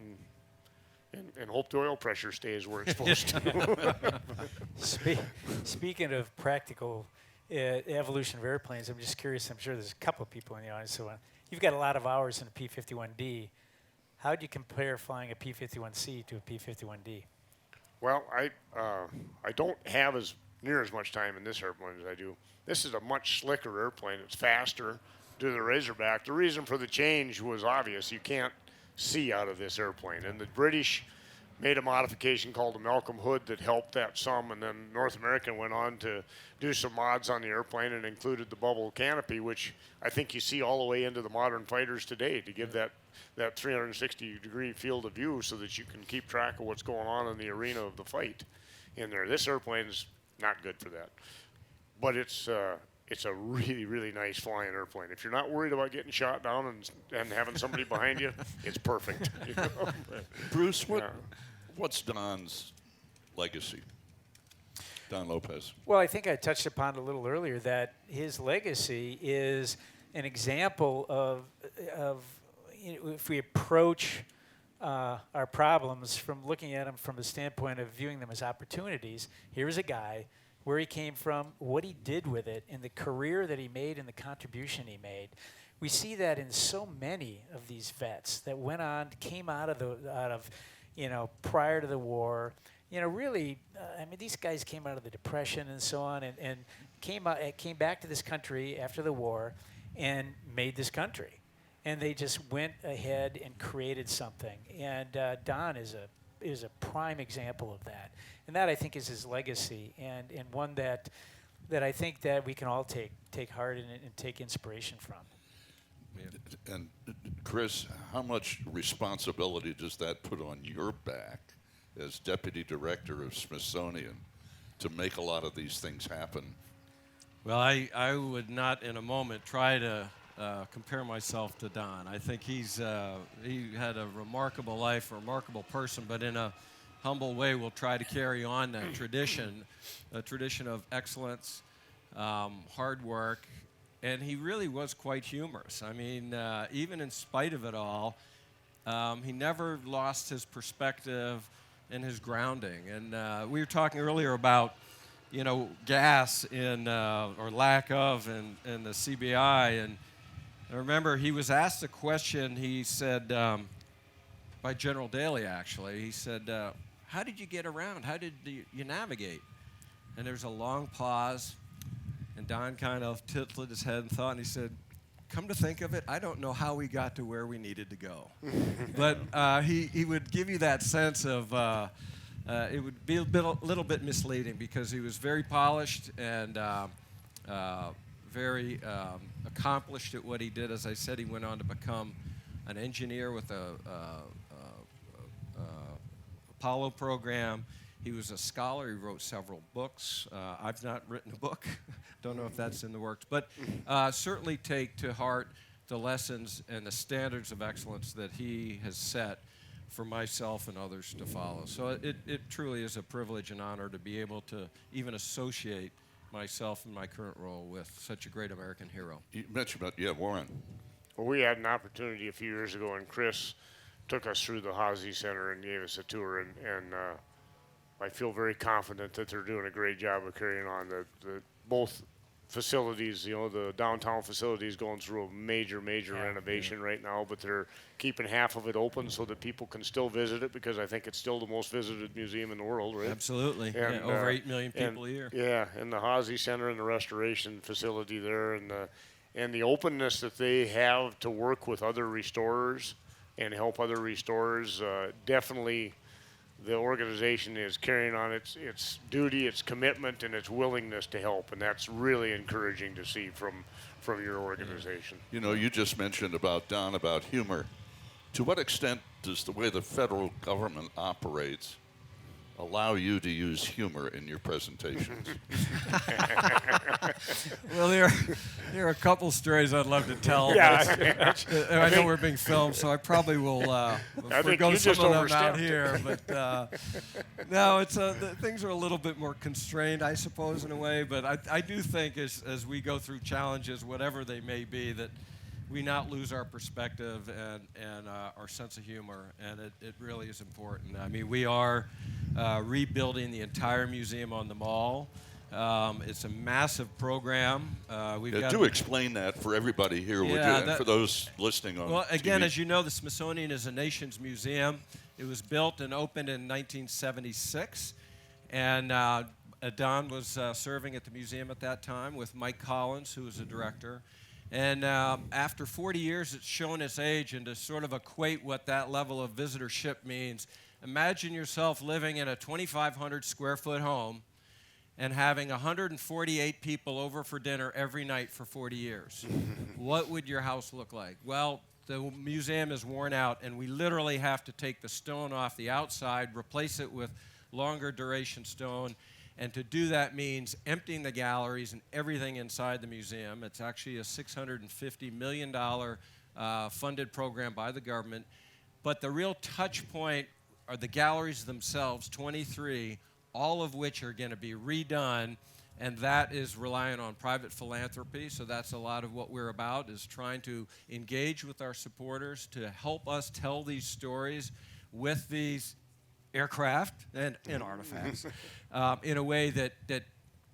[SPEAKER 5] and hope the oil pressure stays where it's supposed to.
[SPEAKER 4] Speaking of practical evolution of airplanes, I'm just curious. I'm sure there's a couple of people in the audience. So you've got a lot of hours in a P-51D. How do you compare flying a P-51C to a P-51D?
[SPEAKER 5] Well, I don't have near as much time in this airplane as I do. This is a much slicker airplane. It's faster due to the Razorback. The reason for the change was obvious. You can't see out of this airplane. And the British made a modification called the Malcolm Hood that helped that some, and then North American went on to do some mods on the airplane and included the bubble canopy, which I think you see all the way into the modern fighters today to give that 360-degree field of view so that you can keep track of what's going on in the arena of the fight in there. This airplane's not good for that, but it's a really, really nice flying airplane. If you're not worried about getting shot down and having somebody behind you, it's perfect. You know?
[SPEAKER 3] Bruce, what's Don's legacy? Don Lopez.
[SPEAKER 4] Well, I think I touched upon it a little earlier that his legacy is an example of if we approach our problems from looking at them from the standpoint of viewing them as opportunities. Here's a guy, where he came from, what he did with it, and the career that he made and the contribution he made. We see that in so many of these vets that went on, came out of prior to the war. Really, these guys came out of the Depression and so on, and came back to this country after the war, and made this country, and they just went ahead and created something. And Don is a prime example of that, and that I think is his legacy, and one that I think that we can all take heart in and take inspiration from.
[SPEAKER 3] And Chris, how much responsibility does that put on your back as deputy director of Smithsonian to make a lot of these things happen?
[SPEAKER 6] Well, I would not in a moment try to compare myself to Don. I think he had a remarkable life, a remarkable person, but in a humble way we'll try to carry on that tradition, a tradition of excellence, hard work, and he really was quite humorous. I mean, even in spite of it all, he never lost his perspective and his grounding. And we were talking earlier about, gas or lack of in the CBI, and I remember he was asked a question, he said, by General Daly actually, he said, how did you get around? How did you navigate? And there was a long pause, and Don kind of tilted his head and thought, and he said, come to think of it, I don't know how we got to where we needed to go. But he would give you that sense of, it would be a little bit misleading because he was very polished and very accomplished at what he did. As I said, he went on to become an engineer with a Apollo program. He was a scholar. He wrote several books. I've not written a book. Don't know if that's in the works. But certainly take to heart the lessons and the standards of excellence that he has set for myself and others to follow. So it truly is a privilege and honor to be able to even associate myself in my current role with such a great American hero.
[SPEAKER 3] You mentioned about, Warren.
[SPEAKER 5] Well, we had an opportunity a few years ago, and Chris took us through the Hazy Center and gave us a tour, and I feel very confident that they're doing a great job of carrying on the both facilities. The downtown facility is going through a major renovation right now, but they're keeping half of it open so that people can still visit it, because I think it's still the most visited museum in the world, right?
[SPEAKER 6] Absolutely.
[SPEAKER 5] And,
[SPEAKER 6] over 8 million people a year.
[SPEAKER 5] Yeah, and the Hazy Center and the restoration facility there, and the openness that they have to work with other restorers and help other restorers, definitely the organization is carrying on its duty, its commitment, and its willingness to help, and that's really encouraging to see from your organization.
[SPEAKER 3] You just mentioned about Don, about humor. To what extent does the way the federal government operates allow you to use humor in your presentations?
[SPEAKER 6] Well, there are a couple stories I'd love to tell.
[SPEAKER 5] Yeah,
[SPEAKER 6] I know we're being filmed, so I probably will forgo some of them out here. But no, things are a little bit more constrained, I suppose, in a way. But I do think as we go through challenges, whatever they may be, that we not lose our perspective and our sense of humor, and it really is important. I mean, we are rebuilding the entire museum on the mall. It's a massive program.
[SPEAKER 3] Do explain that for everybody here, would you? And for those listening on
[SPEAKER 6] again,
[SPEAKER 3] TV.
[SPEAKER 6] as you know, the Smithsonian is a nation's museum. It was built and opened in 1976, and Don was serving at the museum at that time with Mike Collins, who was the director. And after 40 years, it's shown its age. And to sort of equate what that level of visitorship means, imagine yourself living in a 2,500 square foot home and having 148 people over for dinner every night for 40 years. What would your house look like? Well, the museum is worn out, and we literally have to take the stone off the outside, replace it with longer duration stone, and to do that means emptying the galleries and everything inside the museum. It's actually a $650 million funded program by the government. But the real touch point are the galleries themselves, 23, all of which are going to be redone, and that is reliant on private philanthropy. So that's a lot of what we're about, is trying to engage with our supporters to help us tell these stories with these aircraft and artifacts in a way that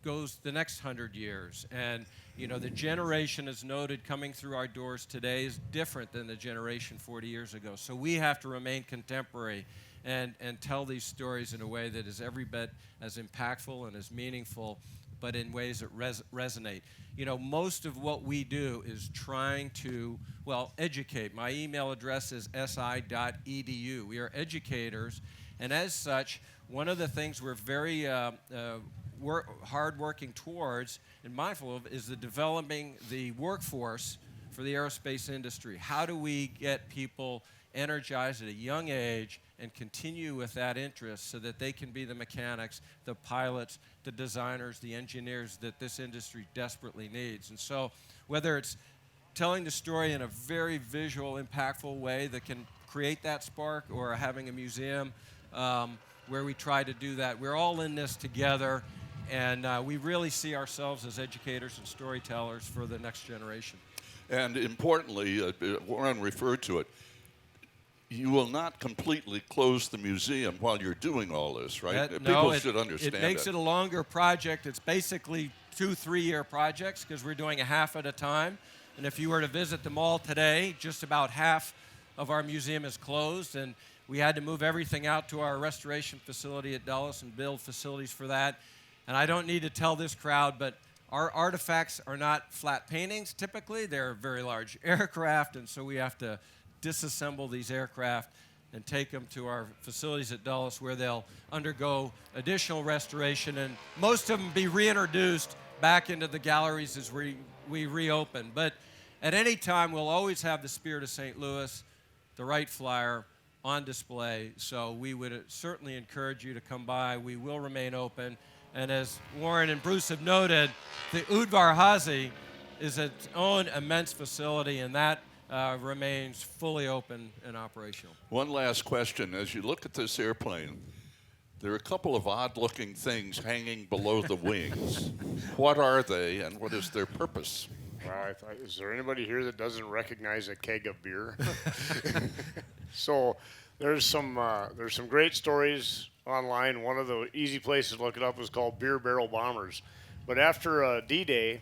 [SPEAKER 6] goes the next 100 years. And you know, the generation, as noted, coming through our doors today is different than the generation 40 years ago. So we have to remain contemporary and tell these stories in a way that is every bit as impactful and as meaningful, but in ways that resonate. You know, most of what we do is trying to, well, educate. My email address is si.edu. We are educators, and as such, one of the things we're very hard working towards and mindful of is the developing the workforce for the aerospace industry. How do we get people energized at a young age and continue with that interest so that they can be the mechanics, the pilots, the designers, the engineers that this industry desperately needs? And so whether it's telling the story in a very visual, impactful way that can create that spark, or having a museum where we try to do that, we're all in this together, and we really see ourselves as educators and storytellers for the next generation.
[SPEAKER 3] And importantly, Warren referred to it, you will not completely close the museum while you're doing all this, right? People should understand
[SPEAKER 6] it makes
[SPEAKER 3] that.
[SPEAKER 6] it a longer project. It's basically 2-3-year projects because we're doing a half at a time. And if you were to visit the mall today, just about half of our museum is closed, and we had to move everything out to our restoration facility at Dulles and build facilities for that. And I don't need to tell this crowd, but our artifacts are not flat paintings typically. They're very large aircraft, and so we have to disassemble these aircraft and take them to our facilities at Dulles, where they'll undergo additional restoration, and most of them be reintroduced back into the galleries as we reopen. But at any time, we'll always have the Spirit of St. Louis, the Wright Flyer, on display. So we would certainly encourage you to come by. We will remain open. And as Warren and Bruce have noted, the Udvar Hazy is its own immense facility, and that remains fully open and operational.
[SPEAKER 3] One last question. As you look at this airplane, there are a couple of odd-looking things hanging below the wings. What are they, and what is their purpose?
[SPEAKER 5] Is there anybody here that doesn't recognize a keg of beer? So there's some great stories online. One of the easy places to look it up is called Beer Barrel Bombers. But after D-Day,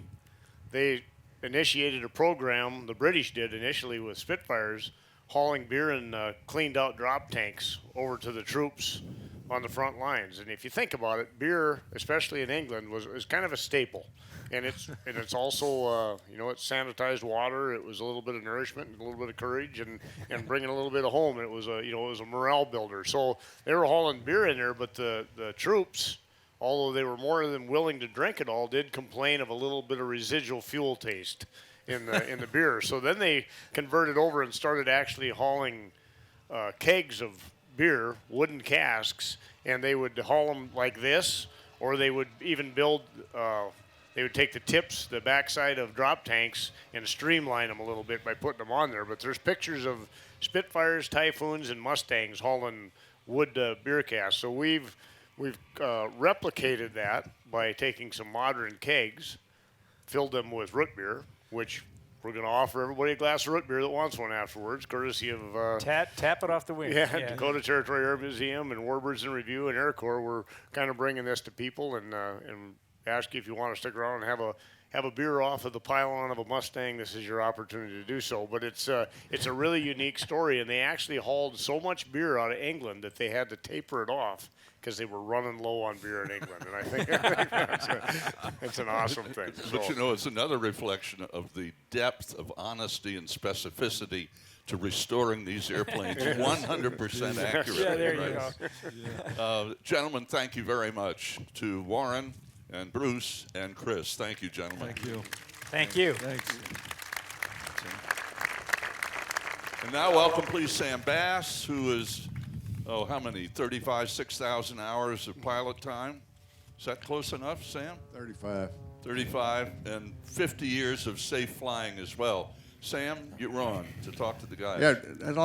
[SPEAKER 5] they initiated a program, the British did initially with Spitfires, hauling beer in cleaned out drop tanks over to the troops on the front lines. And if you think about it, beer, especially in England, is kind of a staple. And it's also it's sanitized water. It was a little bit of nourishment and a little bit of courage and bringing a little bit of home. It was a morale builder. So they were hauling beer in there, but the troops, although they were more than willing to drink it all, did complain of a little bit of residual fuel taste in the beer. So then they converted over and started actually hauling kegs of beer, wooden casks, and they would haul them like this, or they would even build. They would take the tips, the backside of drop tanks, and streamline them a little bit by putting them on there. But there's pictures of Spitfires, Typhoons, and Mustangs hauling wood beer casks. So we've replicated that by taking some modern kegs, filled them with root beer, which we're going to offer everybody a glass of root beer that wants one afterwards, courtesy of
[SPEAKER 4] tap it off the wing.
[SPEAKER 5] Yeah, Dakota Territory Air Museum and Warbirds in Review and AirCorps. We're kind of bringing this to people and ask you if you want to stick around and have a have a beer off of the pylon of a Mustang, this is your opportunity to do so. But it's a really unique story, and they actually hauled so much beer out of England that they had to taper it off because they were running low on beer in England. And I think that's an awesome thing.
[SPEAKER 3] But
[SPEAKER 5] So-
[SPEAKER 3] you know, it's another reflection of the depth of honesty and specificity to restoring these airplanes 100% accurately.
[SPEAKER 4] Yeah, there you
[SPEAKER 3] right?
[SPEAKER 4] go.
[SPEAKER 3] Gentlemen, thank you very much. To Warren and Bruce and Chris, thank you, gentlemen.
[SPEAKER 6] Thank you.
[SPEAKER 4] Thank you.
[SPEAKER 6] Thanks.
[SPEAKER 3] And now welcome, please, Sam Bass, who is, how many, 6,000 hours of pilot time? Is that close enough, Sam?
[SPEAKER 7] 35.
[SPEAKER 3] 35, and 50 years of safe flying as well. Sam, you're on to talk to the guys.
[SPEAKER 7] Yeah, and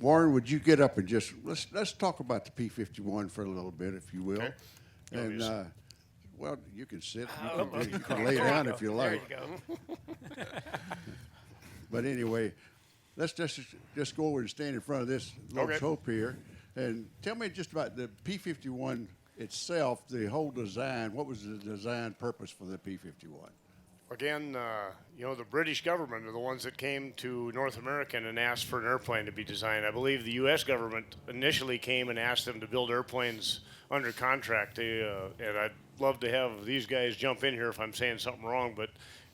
[SPEAKER 7] Warren, would you get up and just let's talk about the P-51 for a little bit, if you will.
[SPEAKER 5] Okay.
[SPEAKER 7] And
[SPEAKER 5] Obviously.
[SPEAKER 7] well, you can sit, you can lay down if you like.
[SPEAKER 4] There you go.
[SPEAKER 7] But anyway, let's just go over and stand in front of this Lopes
[SPEAKER 5] Okay.
[SPEAKER 7] Hope here, and tell me just about the P-51 itself, the whole design. What was the design purpose for the P-51?
[SPEAKER 5] Again, the British government are the ones that came to North America and asked for an airplane to be designed. I believe the U.S. government initially came and asked them to build airplanes under contract. And I'd love to have these guys jump in here if I'm saying something wrong, but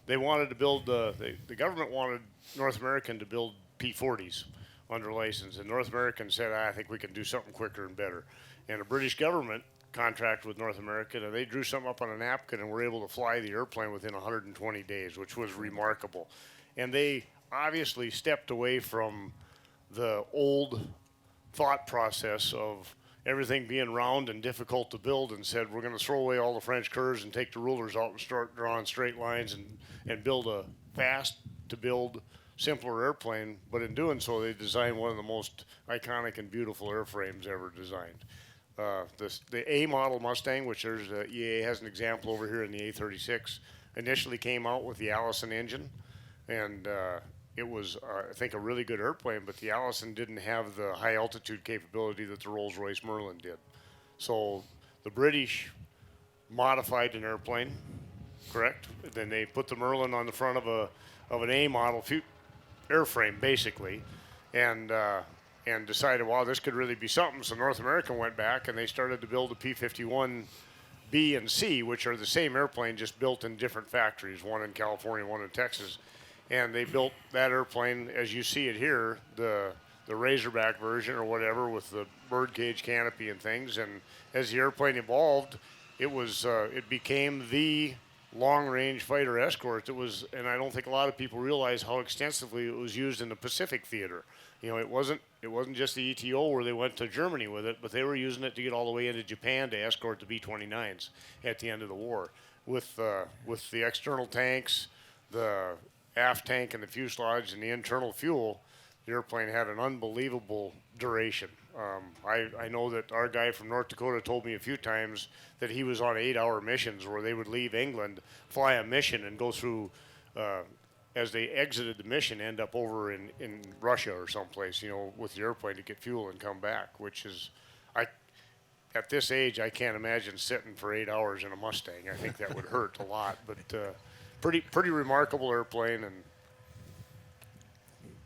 [SPEAKER 5] they wanted to build, the government wanted North American to build P40s under license. And North American said, I think we can do something quicker and better. And the British government contract with North America, and they drew something up on a napkin and were able to fly the airplane within 120 days, which was remarkable. And they obviously stepped away from the old thought process of everything being round and difficult to build and said, we're going to throw away all the French curves and take the rulers out and start drawing straight lines and build a fast to build simpler airplane. But in doing so, they designed one of the most iconic and beautiful airframes ever designed. The A model Mustang, which there's EAA has an example over here in the A36, initially came out with the Allison engine, and it was, I think, a really good airplane, but the Allison didn't have the high altitude capability that the Rolls-Royce Merlin did. So the British modified an airplane, correct? Then they put the Merlin on the front of an A model airframe, basically, and decided, wow, this could really be something. So North American went back and they started to build the P-51 B and C, which are the same airplane, just built in different factories, one in California, one in Texas. And they built that airplane, as you see it here, the Razorback version or whatever, with the birdcage canopy and things. And as the airplane evolved, it became the long-range fighter escort. And I don't think a lot of people realize how extensively it was used in the Pacific theater. It wasn't just the ETO where they went to Germany with it, but they were using it to get all the way into Japan to escort the B-29s at the end of the war. With the external tanks, the aft tank and the fuselage and the internal fuel, the airplane had an unbelievable duration. I know that our guy from North Dakota told me a few times that he was on 8-hour missions where they would leave England, fly a mission, and go through, as they exited the mission, end up over in Russia or someplace, with the airplane to get fuel and come back, which is, at this age, I can't imagine sitting for 8 hours in a Mustang. I think that would hurt a lot, but pretty remarkable airplane. And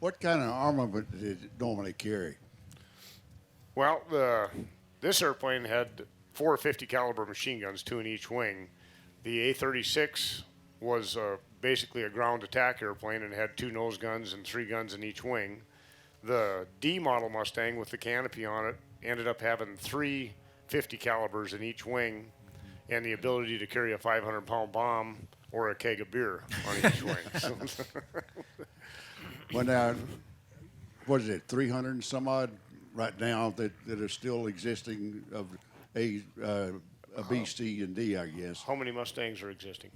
[SPEAKER 7] What kind of armament did it normally carry?
[SPEAKER 5] well, this airplane had 4 50 caliber machine guns, 2 in each wing. The A36 was basically a ground attack airplane and had 2 nose guns and 3 guns in each wing. The D model Mustang with the canopy on it ended up having 3 50 calibers in each wing and the ability to carry a 500-pound bomb or a keg of beer on each wing.
[SPEAKER 7] Well, now, what is it, 300 and some odd right now that are still existing of A, B, C, and D, I guess.
[SPEAKER 5] How many Mustangs are existing?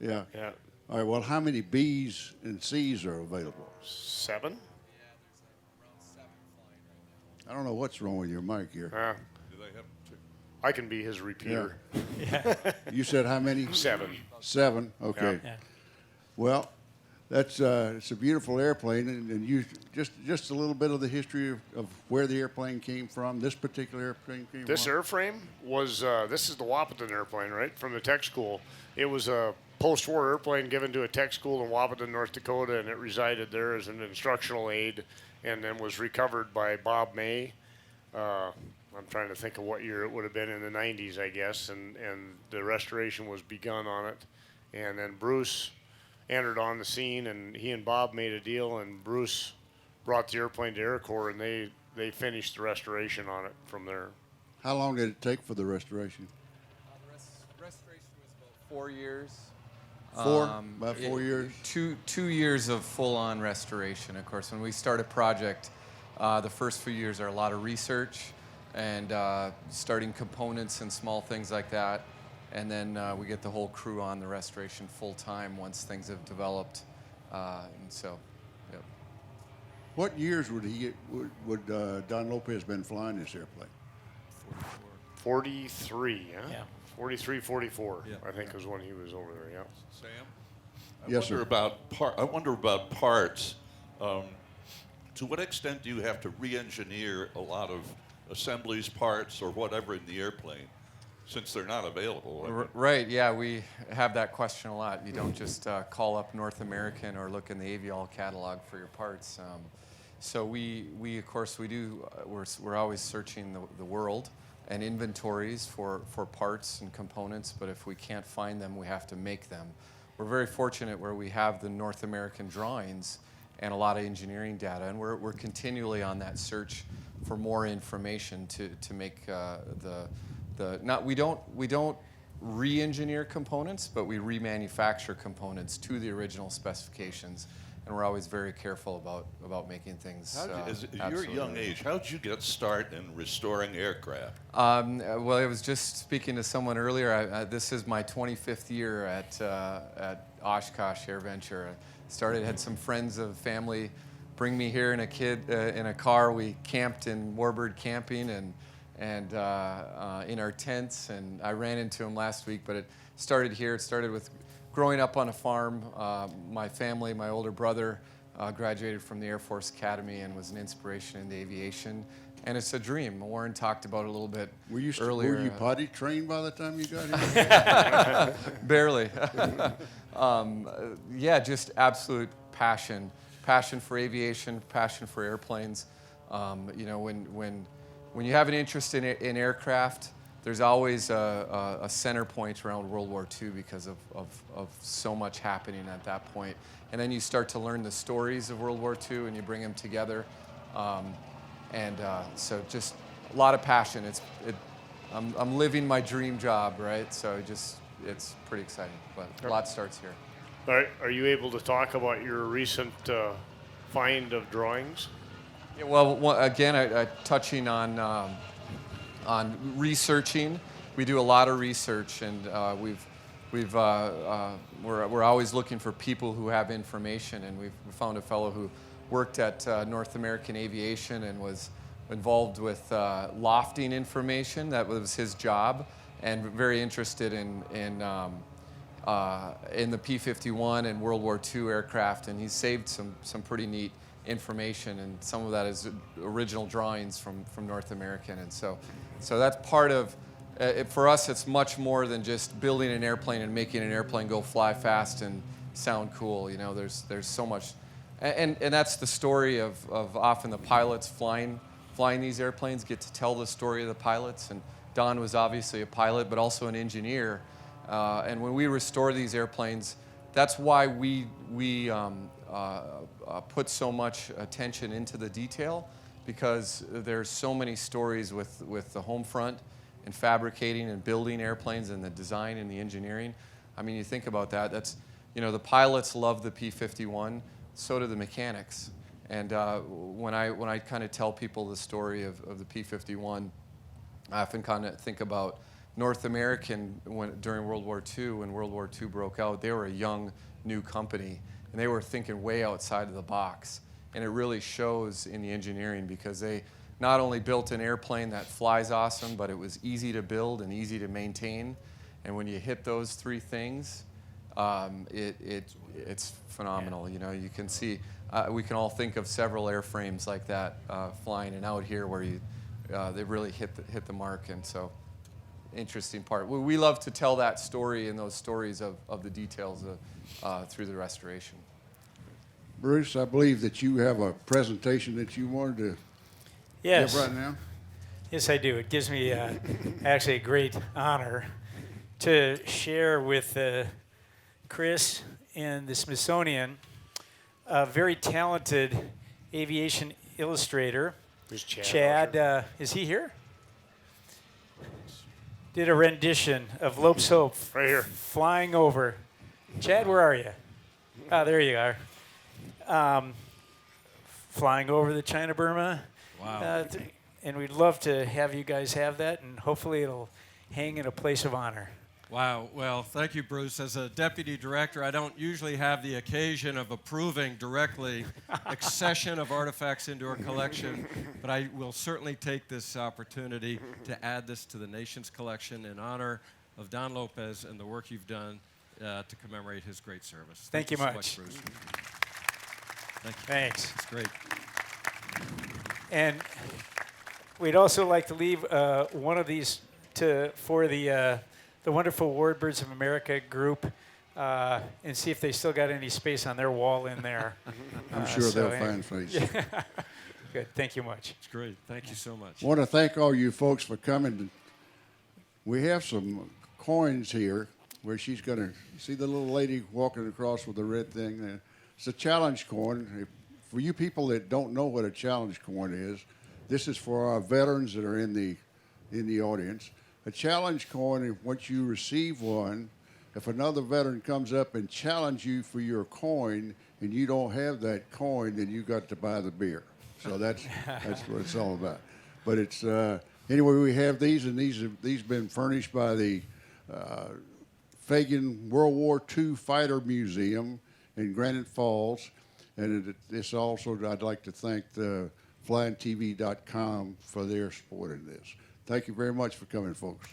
[SPEAKER 7] Yeah.
[SPEAKER 5] Yeah,
[SPEAKER 7] All right, well, how many Bs and Cs are available?
[SPEAKER 5] 7?
[SPEAKER 7] I don't know what's wrong with your mic here.
[SPEAKER 3] Do they have two?
[SPEAKER 5] I can be his repeater.
[SPEAKER 7] You said how many?
[SPEAKER 5] 7.
[SPEAKER 7] 7, okay.
[SPEAKER 4] Yeah.
[SPEAKER 7] Well, That's it's a beautiful airplane, and you just a little bit of the history of where the airplane came from. This particular airplane came
[SPEAKER 5] This
[SPEAKER 7] from.
[SPEAKER 5] airframe was, this is the Wahpeton airplane, right, from the tech school. It was a post-war airplane given to a tech school in Wahpeton, North Dakota, and it resided there as an instructional aid, and then was recovered by Bob May. I'm trying to think of what year it would have been, in the 90s, I guess, and the restoration was begun on it. And then Bruce entered on the scene, and he and Bob made a deal, and Bruce brought the airplane to AirCorps, and they finished the restoration on it from there.
[SPEAKER 7] How long did it take for the restoration?
[SPEAKER 8] The restoration was about 4 years.
[SPEAKER 7] About 4 years.
[SPEAKER 8] Two years of full-on restoration. Of course, when we start a project, the first few years are a lot of research and starting components and small things like that. And then we get the whole crew on the restoration full-time once things have developed. And so, yep.
[SPEAKER 7] What years would Don Lopez been flying this airplane?
[SPEAKER 5] 43, huh?
[SPEAKER 4] Yeah.
[SPEAKER 5] 43, 44,
[SPEAKER 6] Yeah.
[SPEAKER 5] I think was when he was over there, yeah.
[SPEAKER 3] Sam?
[SPEAKER 7] Yes, sir.
[SPEAKER 3] I wonder about parts. To what extent do you have to re-engineer a lot of assemblies, parts, or whatever in the airplane, since they're not available? I mean,
[SPEAKER 8] Right, yeah, we have that question a lot. You don't just call up North American or look in the Aviol catalog for your parts. So we of course, we do, we're always searching the world and inventories for parts and components, but if we can't find them, we have to make them. We're very fortunate where we have the North American drawings and a lot of engineering data, and we're continually on that search for more information to make we don't re-engineer components, but we remanufacture components to the original specifications, and we're always very careful about making things.
[SPEAKER 3] At your young age, how did you get started in restoring aircraft?
[SPEAKER 8] Well, I was just speaking to someone earlier. This is my 25th year at Oshkosh AirVenture. Had some friends of family bring me here in a car. We camped in Warbird camping and in our tents, and I ran into him last week. But it started here. It started with growing up on a farm. My family, my older brother, graduated from the Air Force Academy and was an inspiration in the aviation. And it's a dream. Warren talked about it a little bit earlier.
[SPEAKER 7] Were you potty trained by the time you got here?
[SPEAKER 8] Barely. Yeah, just absolute passion for aviation, passion for airplanes. You know, when you have an interest in aircraft, there's always a center point around World War II because of so much happening at that point. And then you start to learn the stories of World War II and you bring them together. So just a lot of passion. I'm living my dream job, right? So it's pretty exciting, but a lot starts here.
[SPEAKER 5] Are you able to talk about your recent find of drawings?
[SPEAKER 8] Yeah, well, again, touching on researching. We do a lot of research, and we're always looking for people who have information, and we found a fellow who worked at North American Aviation and was involved with lofting information. That was his job, and very interested in the P-51 and World War II aircraft, and he saved some pretty neat information, and some of that is original drawings from North American, and so that's part of for us. It's much more than just building an airplane and making an airplane go fly fast and sound cool. You know, there's so much, and that's the story of often the pilots flying these airplanes get to tell the story of the pilots, and Don was obviously a pilot but also an engineer, and when we restore these airplanes, that's why we put so much attention into the detail, because there's so many stories with the home front and fabricating and building airplanes and the design and the engineering. I mean, you think about that. That's, you know, the pilots love the P-51, so do the mechanics. And when I kind of tell people the story of the P-51, I often kind of think about North American during World War II. When World War II broke out, they were a young, new company, and they were thinking way outside of the box. And it really shows in the engineering, because they not only built an airplane that flies awesome, but it was easy to build and easy to maintain. And when you hit those three things, It's phenomenal. You know, you can see, we can all think of several airframes like that flying, and out here where they really hit the mark. And so, interesting part. We love to tell that story and those stories of the details through the restoration.
[SPEAKER 7] Bruce, I believe that you have a presentation that you wanted to
[SPEAKER 4] Yes.
[SPEAKER 7] give right now.
[SPEAKER 4] Yes, I do. It gives me actually a great honor to share with Chris and the Smithsonian a very talented aviation illustrator.
[SPEAKER 5] Who's Chad?
[SPEAKER 4] Chad, is he here? Did a rendition of Lopes Hope
[SPEAKER 5] Right here.
[SPEAKER 4] flying over. Chad, where are you? Ah, there you are. Flying over the China-Burma.
[SPEAKER 6] Wow.
[SPEAKER 4] And we'd love to have you guys have that, and hopefully it'll hang in a place of honor.
[SPEAKER 6] Wow. Well, thank you, Bruce. As a deputy director, I don't usually have the occasion of approving directly accession of artifacts into our collection, but I will certainly take this opportunity to add this to the nation's collection in honor of Don Lopez and the work you've done to commemorate his great service.
[SPEAKER 4] Thank you
[SPEAKER 6] so
[SPEAKER 4] much.
[SPEAKER 6] Bruce. Thank you.
[SPEAKER 4] Thanks.
[SPEAKER 6] It's great.
[SPEAKER 4] And we'd also like to leave one of these for the wonderful Warbirds of America group and see if they still got any space on their wall in there.
[SPEAKER 7] I'm sure they'll find space.
[SPEAKER 4] Good. Thank you much.
[SPEAKER 6] It's great. Thank you so much.
[SPEAKER 7] I want to thank all you folks for coming. We have some coins here where she's going to see the little lady walking across with the red thing there. It's a challenge coin. For you people that don't know what a challenge coin is, this is for our veterans that are in the audience. A challenge coin, once you receive one, if another veteran comes up and challenges you for your coin and you don't have that coin, then you got to buy the beer. So that's what it's all about. But it's anyway, we have these, and these been furnished by the Fagan World War II Fighter Museum in Granite Falls. And this also, I'd like to thank the flyingtv.com for their support in this. Thank you very much for coming, folks.